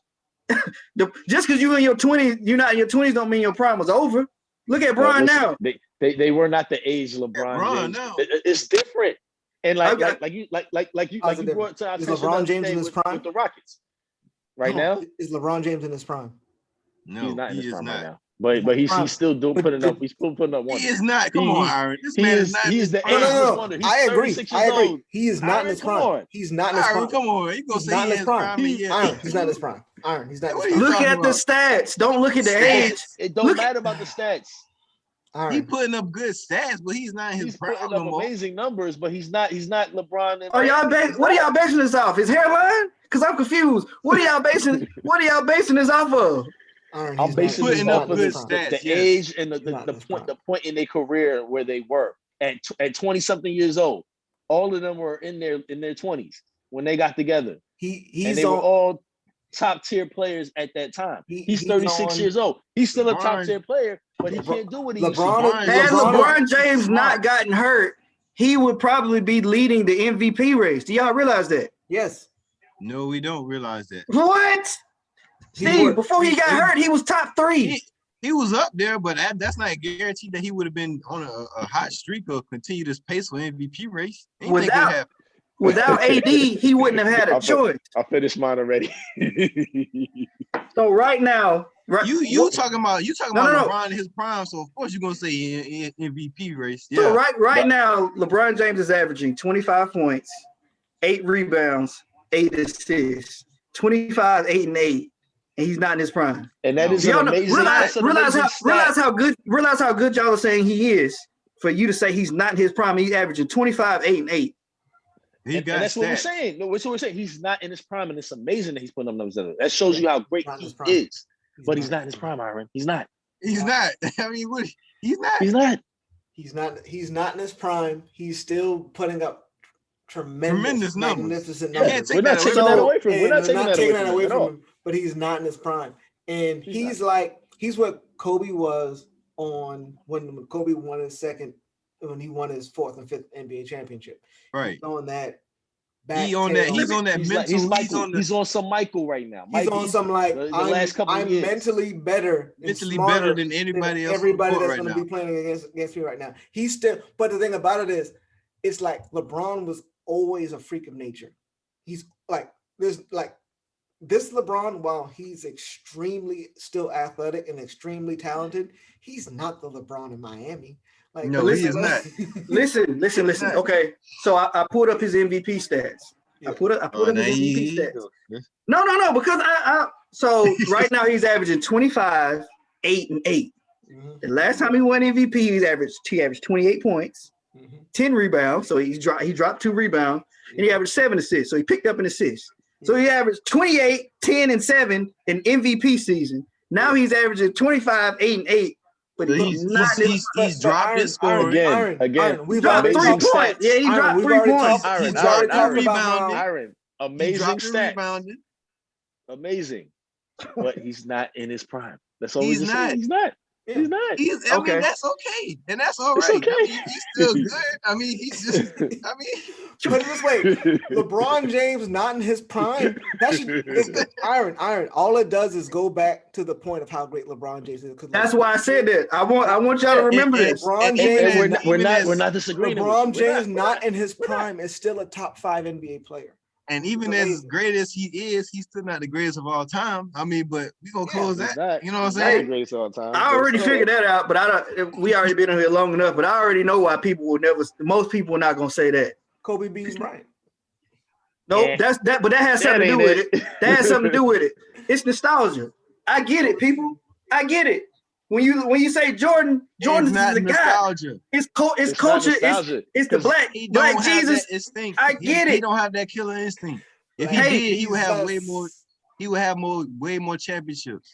Just because you're in your 20s, you're not in your 20s don't mean your prime was over. Look at Bron now. They were not the age LeBron James. No. It's different. And like you brought to our attention LeBron James in his prime with the Rockets. Now is LeBron James in his prime? No, he's not in his prime right now. But he's still putting up. He's still putting up one. He is not. Come on, Aaron. This man is not. He's the ageless wonder. I agree. He is not in his prime. He's not in his prime. Come on, you gonna say he's in his prime? He's not in his prime. Iron, he's not. Look at the stats. Don't look at the age. It don't matter about the stats. He putting up good stats, but he's not in his He's prime putting no up more. amazing numbers, but he's not LeBron. What are y'all basing this off? His hairline? Because I'm confused. What are y'all basing this off of? I'm basing this off of the age and the point in their career where they were at 20-something years old. All of them were in their 20s when they got together. They were all top tier players at that time. He's 36 years old. He's still a top tier player, but he can't do what he used to do. Had LeBron James not gotten hurt, he would probably be leading the MVP race. Do y'all realize that? Yes. No, we don't realize that. What? Steve, before he got hurt, he was top 3. He was up there, but that's not guaranteed that he would have been on a hot streak or continue this pace for MVP race. Without AD, he wouldn't have had a choice. I finished mine already. So right now, you talking about LeBron in his prime, so of course you're gonna say MVP race. Yeah. So right now, LeBron James is averaging 25 points, 8 rebounds, 8 assists, 25, 8, and 8. And he's not in his prime. And that is amazing. Realize how good y'all are saying he is for you to say he's not in his prime. He's averaging 25, 8, and 8. And that's what we're saying. No, that's what we're saying. He's not in his prime, and it's amazing that he's putting up numbers. That shows you how great he is. But he's not in his prime, Aaron. He's not. He's not. I mean, he's not. He's not. He's not in his prime. He's still putting up tremendous numbers. Magnificent numbers. We're not taking that away from him. We're not taking that away from him. But he's not in his prime. And he's what Kobe was on when Kobe won when he won his 4th and 5th NBA championship. Right. He's on that. He's on that mental. He's on some Michael right now. He's on some the last couple of years. Mentally better than anybody else. Everybody that's going to be playing against me right now. He's still. But the thing about it is, it's like LeBron was always a freak of nature. He's this LeBron, while he's extremely still athletic and extremely talented, he's not the LeBron in Miami. No, he is not. Listen. Okay, so I pulled up his MVP stats. Yeah. I put up his MVP stats. No, because so right now he's averaging 25, 8, and 8. Mm-hmm. The last time he won MVP, he averaged 28 points, 10 rebounds. So he dropped 2 rebounds, and he averaged 7 assists. So he picked up an assist. So he averaged 28, 10, and 7 in MVP season. Now he's averaging 25, 8, and 8. But he's dropped his score again. We've dropped 3 points. Yeah, he dropped 3 points. He's dropped rebounding. Aaron, amazing stats. Amazing. But he's not in his prime. That's all he's not. He's not. Yeah. He's not. I mean, that's okay. And that's all right. Okay. I mean, he's still good. I mean, he's just, put it this way, LeBron James not in his prime. Iron. All it does is go back to the point of how great LeBron James is. That's why I said that. I want y'all to remember this. LeBron James, we're not disagreeing. LeBron James not in his prime is still a top 5 NBA player. And even as great as he is, he's still not the greatest of all time. I mean, but we're gonna close that. You know what I'm saying? The greatest of all time. I already figured that out, but we already been here long enough. But I already know why most people are not gonna say that. Kobe beats Bryant. No, that's that, but that has something to do with it. That has something to do with it. It's nostalgia. I get it, people. I get it. When you say Jordan's is a guy. It's culture. It's the black Jesus. I get it. He don't have that killer instinct. If he did, he would have way more. He would have way more championships.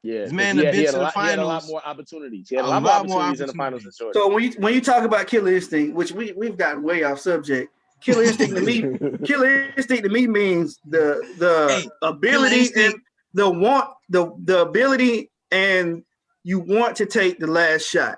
Yeah, this man had been to the finals. He had a lot more opportunities. He had a lot more opportunities in the finals than Jordan. So when you talk about killer instinct, which we've gotten way off subject, killer instinct to me means the ability and the ability and you want to take the last shot.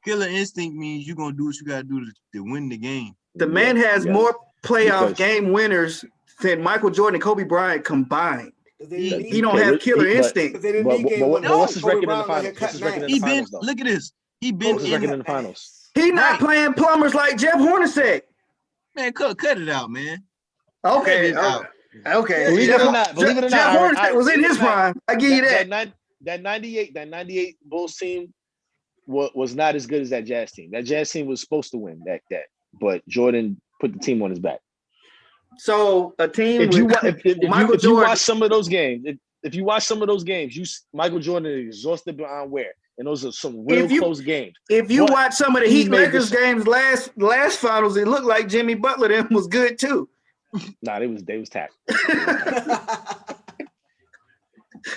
Killer instinct means you're gonna do what you gotta do to win the game. The man has more playoff game winners than Michael Jordan and Kobe Bryant combined. He don't have killer instinct. But what's his record in the finals? Look at this. He been in the finals. He not playing plumbers like Jeff Hornacek. Man, cut it out, man. Okay. Okay. Believe it or not, Jeff Hornacek was in his prime. I give you that. That 98 Bulls team was not as good as that Jazz team. That Jazz team was supposed to win that, but Jordan put the team on his back. So a team. If you watch some of those games, Michael Jordan is exhausted beyond where. and those are some real close games. If you watch some of the Heat Lakers games last finals, it looked like Jimmy Butler then was good too. Nah, they was tapped.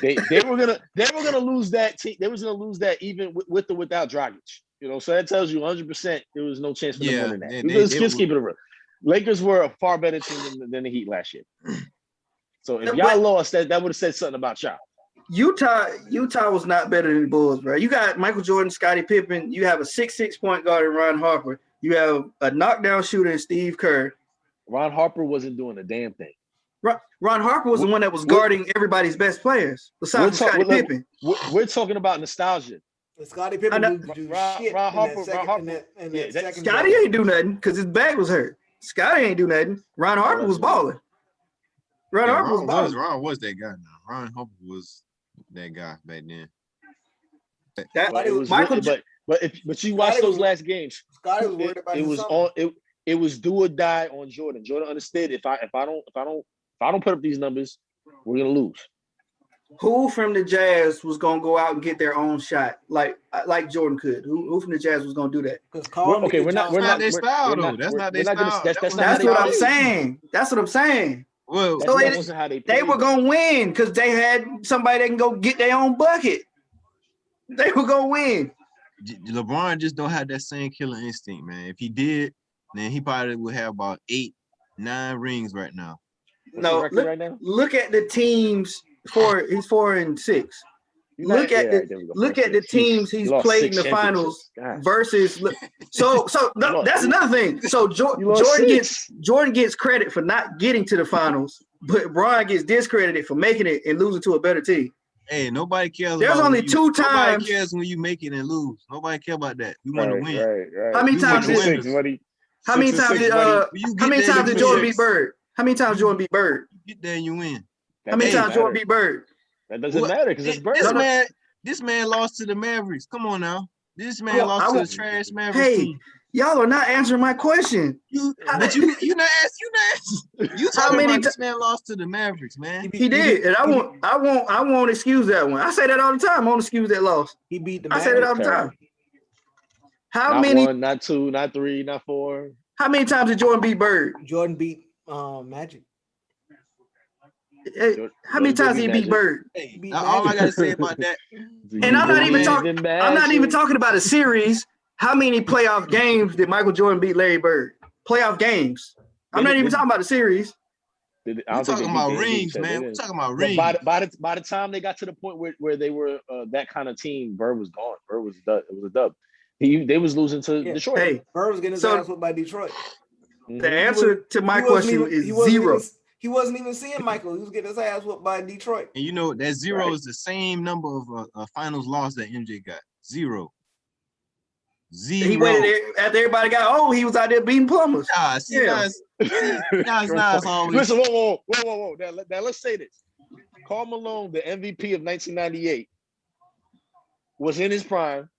they were gonna lose that team. They was gonna lose that even with or without Dragic. You know, so that tells you 100% there was no chance for them winning that. Let's keep it real. Lakers were a far better team than the Heat last year. So if y'all lost, that would have said something about y'all. Utah was not better than the Bulls, bro. You got Michael Jordan, Scottie Pippen. You have a 6'6" point guard in Ron Harper. You have a knockdown shooter in Steve Kerr. Ron Harper wasn't doing a damn thing. Ron Harper was the one that was guarding everybody's best players, besides Scottie Pippen. We're talking about nostalgia. Scottie Pippen Ron Harper. Scottie ain't do nothing because his back was hurt. Scottie ain't do nothing. Ron Harper was balling. Ron was that guy now. Ron Harper was that guy back then. But you watch those last games. Scottie was worried about it was on it was do or die on Jordan. Jordan understood if I don't put up these numbers, we're gonna lose. Who from the Jazz was gonna go out and get their own shot like Jordan could? Who from the Jazz was gonna do that? We're not their style though. That's not their style. That's what I'm saying. That's what I'm saying. Well, so they were gonna win because they had somebody that can go get their own bucket. They were gonna win. LeBron just don't have that same killer instinct, man. If he did, then he probably would have about 8-9 rings right now. Look at the teams. He's 4-6. Look at the teams he's played in the finals versus. So that's another thing. So Jordan gets credit for not getting to the finals, but Bron gets discredited for making it and losing to a better team. Hey, nobody cares. There's only two times. Nobody cares when you make it and lose. Nobody care about that. We want to win. Right. How many times did Jordan beat Bird? How many times Jordan beat Bird? You get there and you win. How many times Jordan beat Bird? That doesn't matter because it's Bird. This man lost to the Mavericks. Come on now. This man lost to the trash Mavericks team. Y'all are not answering my question. You not asking. You talking about this man lost to the Mavericks, man. He did, and I won't excuse that one. I say that all the time. I won't excuse that loss. He beat the Mavericks. I say that all the time. Not many? One, not two, not three, not four. How many times did Jordan beat Bird? Jordan beat Magic. Hey, how many times did he beat Bird? All I gotta say about that. And I'm not even talking about a series. How many playoff games did Michael Jordan beat Larry Bird? Playoff games. I'm not even talking about a series. We're talking about rings, man. We're talking about rings. By the time they got to the point where they were that kind of team, Bird was gone. Bird was done. It was a dub. They was losing to Detroit. Hey, Bird was getting his ass whipped by Detroit. The answer to my question is zero. He wasn't even seeing Michael. He was getting his ass whipped by Detroit. And you know that zero is the same number of finals loss that MJ got. Zero. He waited there after everybody got. He was out there beating plumbers. Guys, always. Listen, whoa. Now let's say this: Karl Malone, the MVP of 1998, was in his prime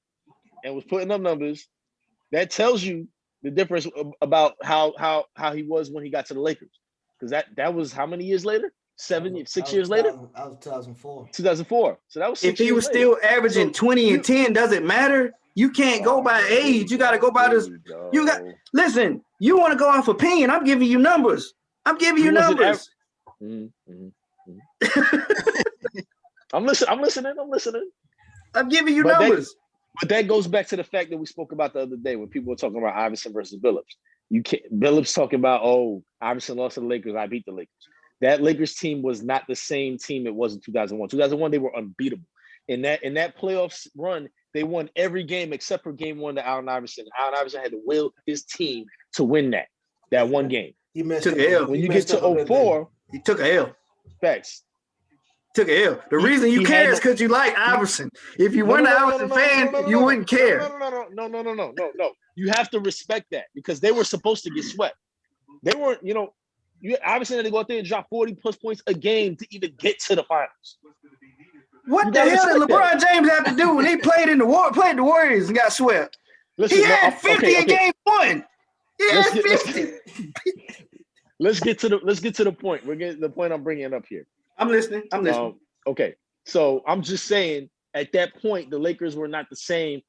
and was putting up numbers. That tells you the difference about how he was when he got to the Lakers. Because that was how many years later? 6 years later? That was 2004. 2004. So that was 6 years If he was still averaging 20 and 10, does it matter? You can't go by age. You got to go by this. Listen, you want to go off opinion. I'm giving you numbers. I'm giving you numbers. I'm listening. I'm giving you numbers. But that goes back to the fact that we spoke about the other day when people were talking about Iverson versus Billups. Billups talking about, Iverson lost to the Lakers, I beat the Lakers. That Lakers team was not the same team it was in 2001. 2001, they were unbeatable. In that playoffs run, they won every game except for game one to Allen Iverson. Allen Iverson had to will his team to win that one game. He took a L. When you get to 04, he took a L. Facts. Took a L. The reason you care is because you like Iverson. If you weren't an Iverson fan, you wouldn't care. No. You have to respect that because they were supposed to get swept. They weren't, Iverson had to go out there and drop 40 plus points a game to even get to the finals. What the hell did LeBron James have to do when he played the Warriors and got swept? Listen, he had 50 in game one. He had 50. Let's get to the point. We're getting the point I'm bringing up here. I'm listening. Okay, so I'm just saying at that point, the Lakers were not the same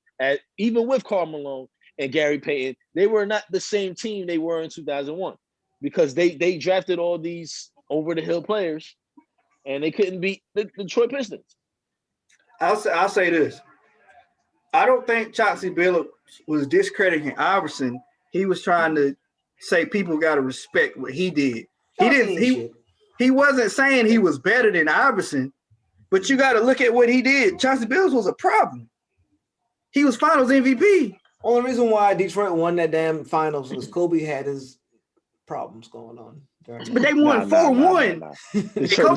even with Karl Malone and Gary Payton. They were not the same team they were in 2001 because they drafted all these over the hill players and they couldn't beat the Detroit Pistons. I'll say this. I don't think Chauncey Billups was discrediting Iverson. He was trying to say people got to respect what he did. He wasn't saying he was better than Iverson, but you got to look at what he did. Chauncey Billups was a problem. He was Finals MVP. Only reason why Detroit won that damn finals was Kobe had his problems going on. But they won 4-1. Detroit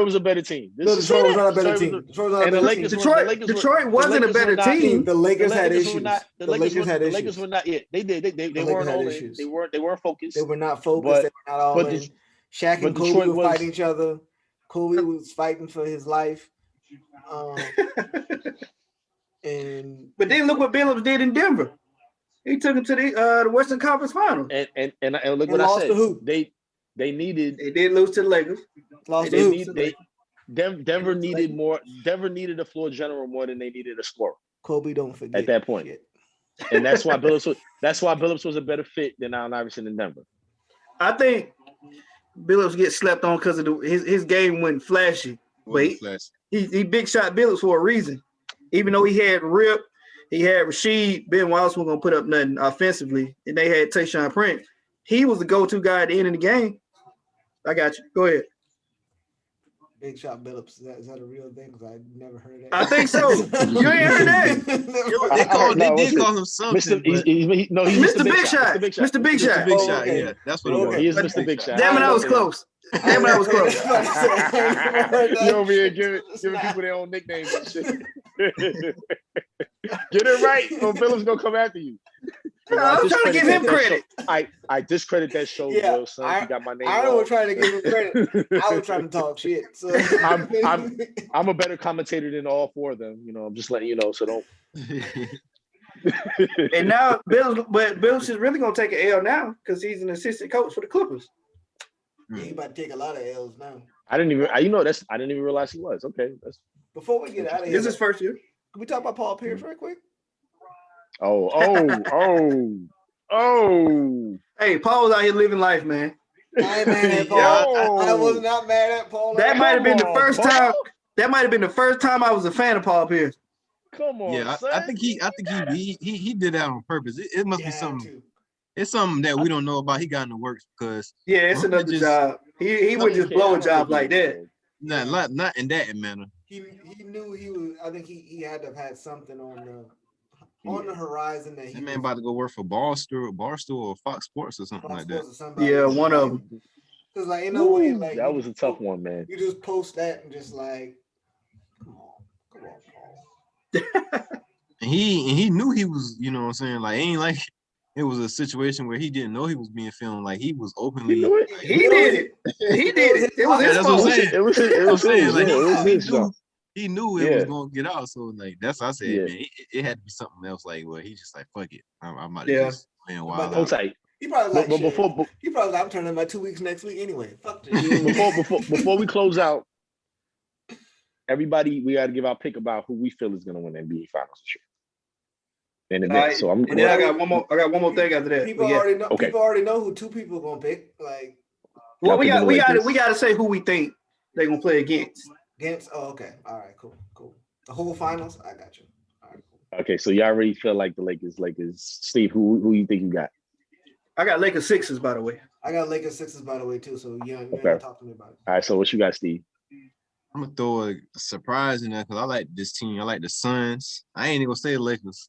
was a better team. Detroit was not a better team. Detroit wasn't a better team. The Lakers had issues. The Lakers were not yet. They did. They weren't all in. They weren't focused. They were not focused. They were not all in. Shaq and Kobe were fighting each other. Kobe was fighting for his life. But then look what Billups did in Denver. He took him to the Western Conference Finals. And look what I said. They needed. They did lose to the Lakers. Denver needed more. Denver needed a floor general more than they needed a scorer. Kobe, don't forget at that point. And that's why Billups was a better fit than Allen Iverson in Denver. I think Billups gets slept on because of his game wasn't flashy. But he big shot Billups for a reason. Even though he had Rip, he had Rasheed, Ben Wallace wasn't gonna put up nothing offensively, and they had Tayshaun Prince. He was the go-to guy at the end of the game. I got you. Go ahead. Big shot Billups. Is that a real thing? Because I never heard that. I think so. You ain't heard that. They did call him something. He's Mr. Big Shot. Mr. Big Shot. Okay. Yeah, that's what it was. He is Mr. Big Shot. Damn it, I was close. You over here giving people their own nicknames and shit. Get it right, or Billups gonna come after you. I'm trying to give him credit. I discredit that show, Will. Son, you got my name. I was trying to give him credit. I was trying to talk shit. So I'm a better commentator than all four of them. You know, I'm just letting you know. So don't. And now Billups is really gonna take an L now because he's an assistant coach for the Clippers. He about to take a lot of L's now. I didn't even realize he was. Okay, before we get out of here. This is first year. Can we talk about Paul Pierce real quick? Oh. Hey, Paul was out here living life, man. I ain't mad at Paul. I was not mad at Paul. That might have been the first time. That might have been the first time I was a fan of Paul Pierce. Come on, yeah, I think he did that on purpose. It must be something. It's something that we don't know about. He got in the works because it's another job. He would just blow a job like that. Not in that manner. He knew he was. I think he had to have had something on the horizon that man about to go work for Barstool or Fox Sports or something like that. Yeah, one of them. Because like in a way, like that was a tough one, man. You just post that and just like, come on, Paul. And he knew he was, you know what I'm saying? Like, ain't like it was a situation where he didn't know he was being filmed. Like he was openly. He did it. It was his fault. It was his fault. He knew it was gonna get out. So like that's what I said, man. It had to be something else. Like, well, he just like fuck it. I'm not just playing wild. Hold tight. He probably like, he probably like, I'm turning my 2 weeks next week anyway. Fuck this. Before we close out, everybody, we got to give our pick about who we feel is gonna win the NBA Finals this year. And then I got one more thing after that. People already know. Okay. People already know who two people are gonna pick. Like, well, we got to say who we think they're gonna play against. Oh, okay. All right, cool. The whole finals, I got you. All right, cool. Okay, so y'all already feel like the Lakers. Steve, who you think you got? I got Lakers Sixers, by the way. I got Lakers Sixers, by the way, too. So talk to me about it. All right, so what you got, Steve? I'm gonna throw a surprise in there because I like this team. I like the Suns. I ain't even gonna say the Lakers.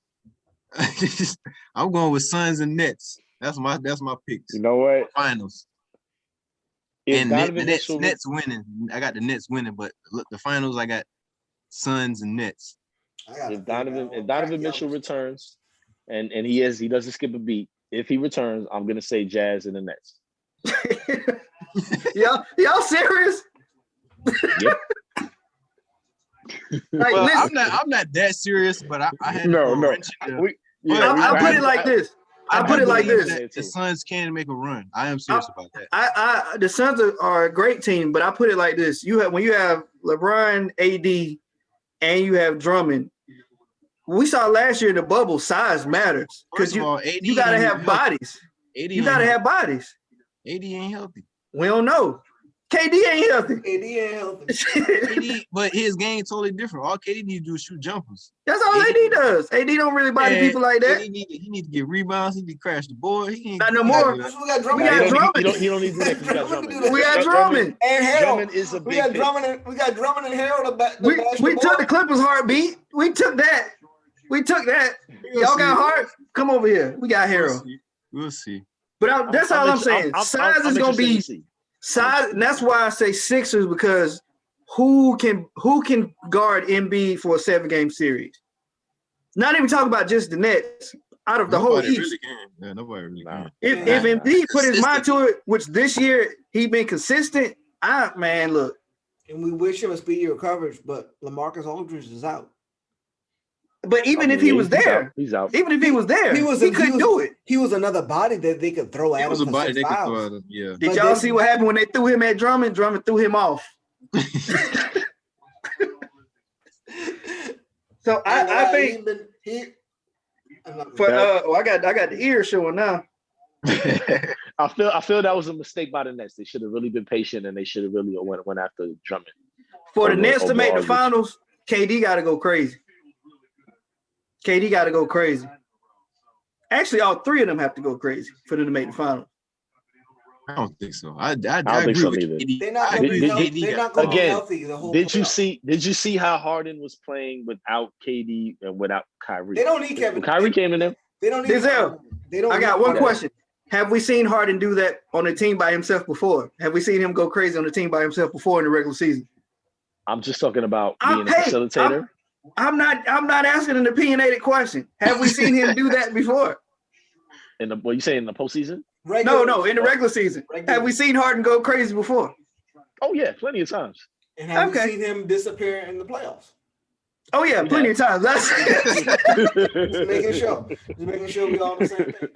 I'm going with Suns and Nets. That's my picks. You know what? Finals. And Nets winning. I got the Nets winning, but look, the finals I got Suns and Nets. If Donovan Mitchell returns, and he doesn't skip a beat. If he returns, I'm gonna say Jazz and the Nets. y'all serious? Yep. Like, well, I'm not that serious, but I had no. I put it like this. The Suns can make a run. I am serious about that. The Suns are a great team, but I put it like this: when you have LeBron, AD, and you have Drummond. We saw last year in the bubble, size matters because you got to have bodies. You got to have bodies. AD ain't healthy. We don't know. KD ain't healthy. AD ain't healthy. KD, but his game totally different. All KD need to do is shoot jumpers. That's all AD does. AD don't really body people like that. He need to get rebounds. He need to crash the board. He ain't not no more. We got Drummond. We got Drummond. He don't need to do that because we got Drummond. We got Drummond. And Harold. Drummond is a big we got Drummond and Harold. We took the Clippers' heartbeat. We took that. Y'all got heart? Come over here. We got Harold. We'll see. But that's all I'm saying. Size is going to be size. And that's why I say Sixers, because who can guard Embiid for a 7-game series? Not even talking about just the Nets. Out of the whole East. Really can. Yeah, nobody really can. If Embiid put his mind to it, which this year he been consistent, look. And we wish him a speedy recovery, but LaMarcus Aldridge is out. But even if he was there, he's out. Even if he was there, he couldn't do it. He was another body that they could throw at him. He was a body they could throw at him, yeah. Did y'all see what happened when they threw him at Drummond? Drummond threw him off. So I think I got the ear showing now. I feel that was a mistake by the Nets. They should have really been patient and they should have really went after Drummond. For the Nets to make the finals, KD got to go crazy. Actually, all three of them have to go crazy for them to make the finals. I don't think so. I don't think so either. They're not going to be healthy the whole Did you see how Harden was playing without KD and without Kyrie? They don't need Kevin. When Kyrie came in there. They don't need I got one question. Have we seen Harden do that on a team by himself before? Have we seen him go crazy on a team by himself before in the regular season? I'm just talking about being a facilitator. I'm not asking an opinionated question. Have we seen him do that before? What you saying in the postseason? No, in the regular season. Have we seen Harden go crazy before? Oh yeah, plenty of times. And have we seen him disappear in the playoffs? Oh yeah, plenty of times. That's just making sure we all on the same page.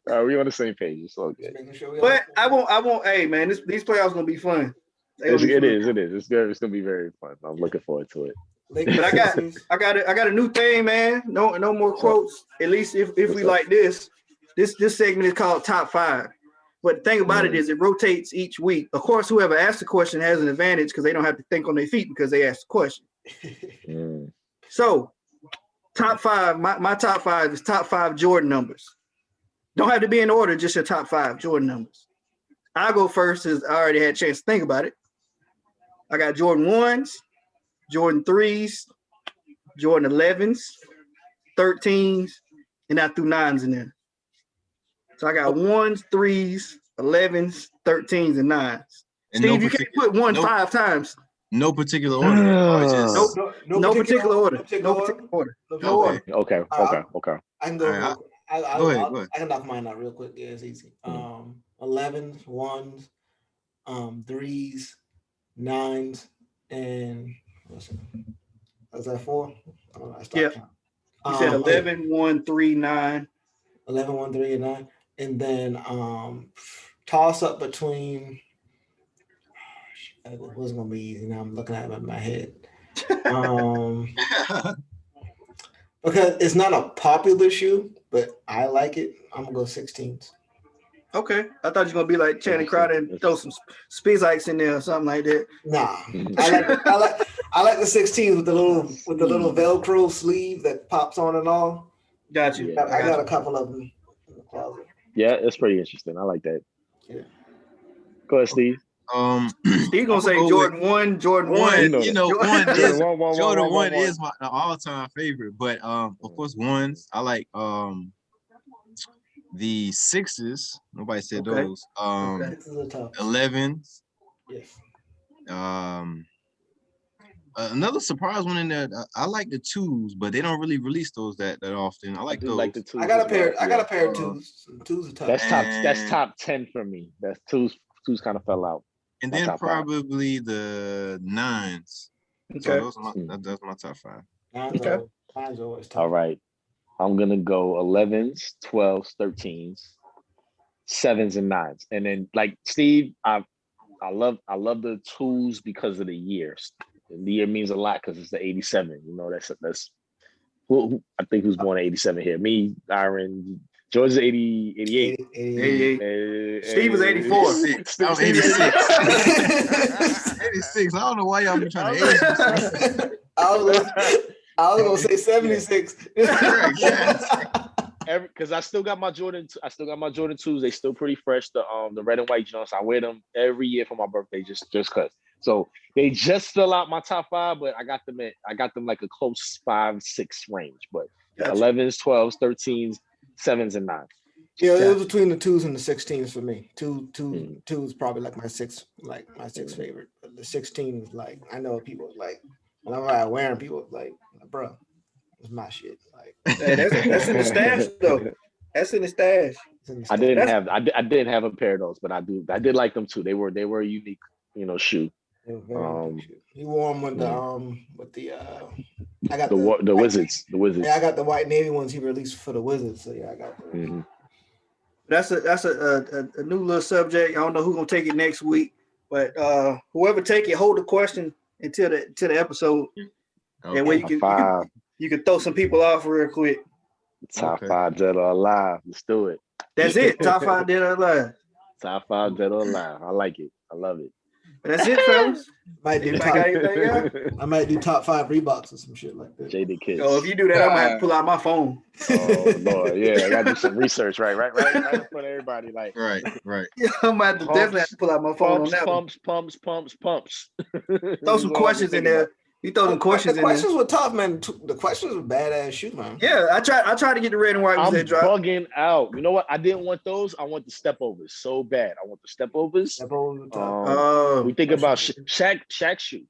We on the same page. It's all good. But I won't. Hey man, these playoffs gonna be fun. It is. It's gonna be very fun. I'm looking forward to it. But I got a new thing, man. No more quotes. At least if we like this. This segment is called Top 5. But the thing about it is it rotates each week. Of course, whoever asked the question has an advantage because they don't have to think on their feet because they asked the question. So, top 5. My top 5 is top 5 Jordan numbers. Don't have to be in order, just your top 5 Jordan numbers. I'll go first as I already had a chance to think about it. I got Jordan 1s, Jordan 3s, Jordan 11s, 13s, and I threw 9s in there. So I got 1s, 3s, 11s, 13s, and 9s. And Steve, you can't put 5 times. No particular order. No particular order. Okay. I can go. Go ahead. I can knock mine out real quick. Yeah, it's easy. 11s, 1s, 3s, 9s, and was that 4? Yeah. You said 11, 1, 3, 9. 11, 1, 3, and 9. And then toss up between. It was gonna be easy. Now I'm looking at it in my head. Because it's not a popular shoe, but I like it. I'm gonna go 16s. Okay, I thought you were gonna be like Channing Crowder and throw some Spizikes in there or something like that. Nah, I like the 16s with the little Velcro sleeve that pops on and all. Got you. I got a couple of them in the closet. Yeah, it's pretty interesting. I like that. Yeah. Go ahead, Steve. Steve gonna say Jordan 1, Jordan 1. Jordan 1 is my all-time favorite, but of course 1s. I like the 6s. Nobody said those. 11s. Yes. Another surprise one in there. I like the 2s, but they don't really release those that often. I like those. Like the 2s. I got a pair of 2s. 2s are tough. That's top 10 for me. That's 2s kind of fell out. And then probably the 9s. Okay. So that's my top 5. Okay. Mine's always tough. All right. I'm gonna go 11s, 12s, 13s, 7s, and 9s. And then like Steve, I love the 2s because of the years. the year means a lot because it's the 87. You know, that's who I think who's born in 87 here. Me, Iron, George is 88. 88. Steve is 84. I'm 86. 86. I don't know why y'all be trying to age me. I was gonna say 76. Because I still got my Jordan 2s. They still pretty fresh. The red and white Jones. I wear them every year for my birthday, just cause. So they just fill out my top 5, but I got them like a close 5, 6 range. But 11s, 12s, 13s, 7s, and 9s. Yeah, it was between the 2s and the 16s for me. Two is probably like my sixth favorite. But the 16 is like, I know people like whenever I wear them, people like, bro, it's my shit. Like that's in the stash though. That's in the stash. I didn't have a pair of those, but I did like them too. They were a unique, shoe. He wore them with the I got the Wizards. The Wizards. Yeah, I got the white navy ones he released for the Wizards. So yeah, I got them. Mm-hmm. That's a new little subject. I don't know who's gonna take it next week, but whoever take it, hold the question until the episode. Okay. And where you can throw some people off real quick. Top 5 dead or alive. Let's do it. That's it. Top 5 dead or alive. Top 5 dead or alive. I like it. I love it. That's it, fellas. I might do top 5 Reeboks or some shit like that. Jaded Kids. Oh, if you do that, I'm gonna have to pull out my phone. Oh Lord, yeah, I gotta do some research, right in front of everybody, like right. Yeah, I'm gonna definitely have to pull out my phone on that. Pumps. Throw some questions in there. You throw some questions in there. The questions were tough, man. The questions were badass shoot, man. Yeah, I tried to get the red and white. I'm bugging out. You know what? I didn't want those. I want the step overs so bad. I want the step overs. We think about Shaq shoe.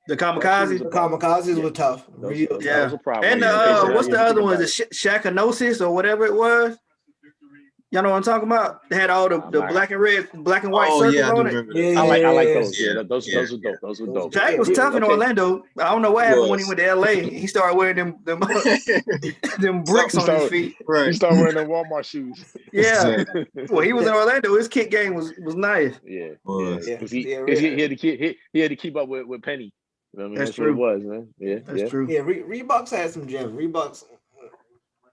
The kamikazes. The kamikazes were tough. Those were problem. And what's the other one? The Shaqanosis or whatever it was. Y'all know what I'm talking about? They had all the black and white circles on it. Yeah, I like those. Yeah, those are dope. Those were dope. Shaq was tough in Orlando. I don't know what happened when he went to LA. He started wearing them bricks on his feet. Right. He started wearing them Walmart shoes. Yeah. Well, he was in Orlando. His kick game was nice. Yeah. He had to keep up with Penny. You know what I mean? That's true. What it was, man. Yeah. That's true. Yeah, Reeboks had some gems. Reeboks.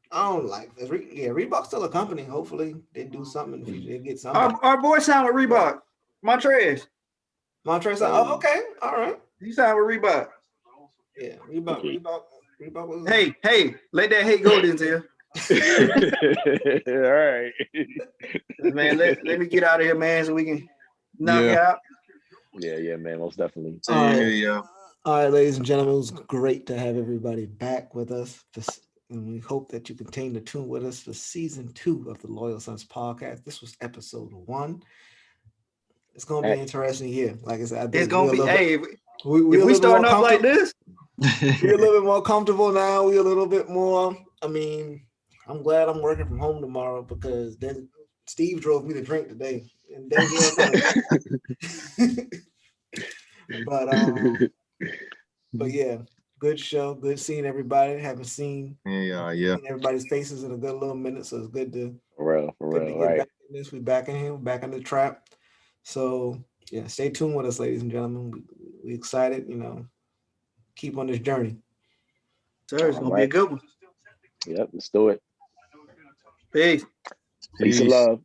I don't like this. Reebok's still a company. Hopefully they do something in the future. They get something. Our boy signed with Reebok. Montrez. Oh, okay. All right. He signed with Reebok. Yeah, Reebok was. Hey, let that hate go, Denzel. All right. Man, let me get out of here, man, so we can knock it out. Yeah, man, most definitely. All right, ladies and gentlemen, it was great to have everybody back with us. And we hope that you continue to tune with us for season 2 of the Loyal Sons podcast. This was episode 1. It's going to be an interesting year. Like I said, it's going to be, if we starting off like this, we're a little bit more comfortable now. We're a little bit more, I'm glad I'm working from home tomorrow because then Steve drove me to drink today. And but yeah. Good show. Good seeing everybody. Haven't seen everybody's faces in a good little minute, so it's good to for real, right? Back in this. We're back in here. We're back in the trap. So yeah, stay tuned with us, ladies and gentlemen. We excited. Keep on this journey. Sir, it's gonna be a good one. Yep, let's do it. Peace. Peace and love.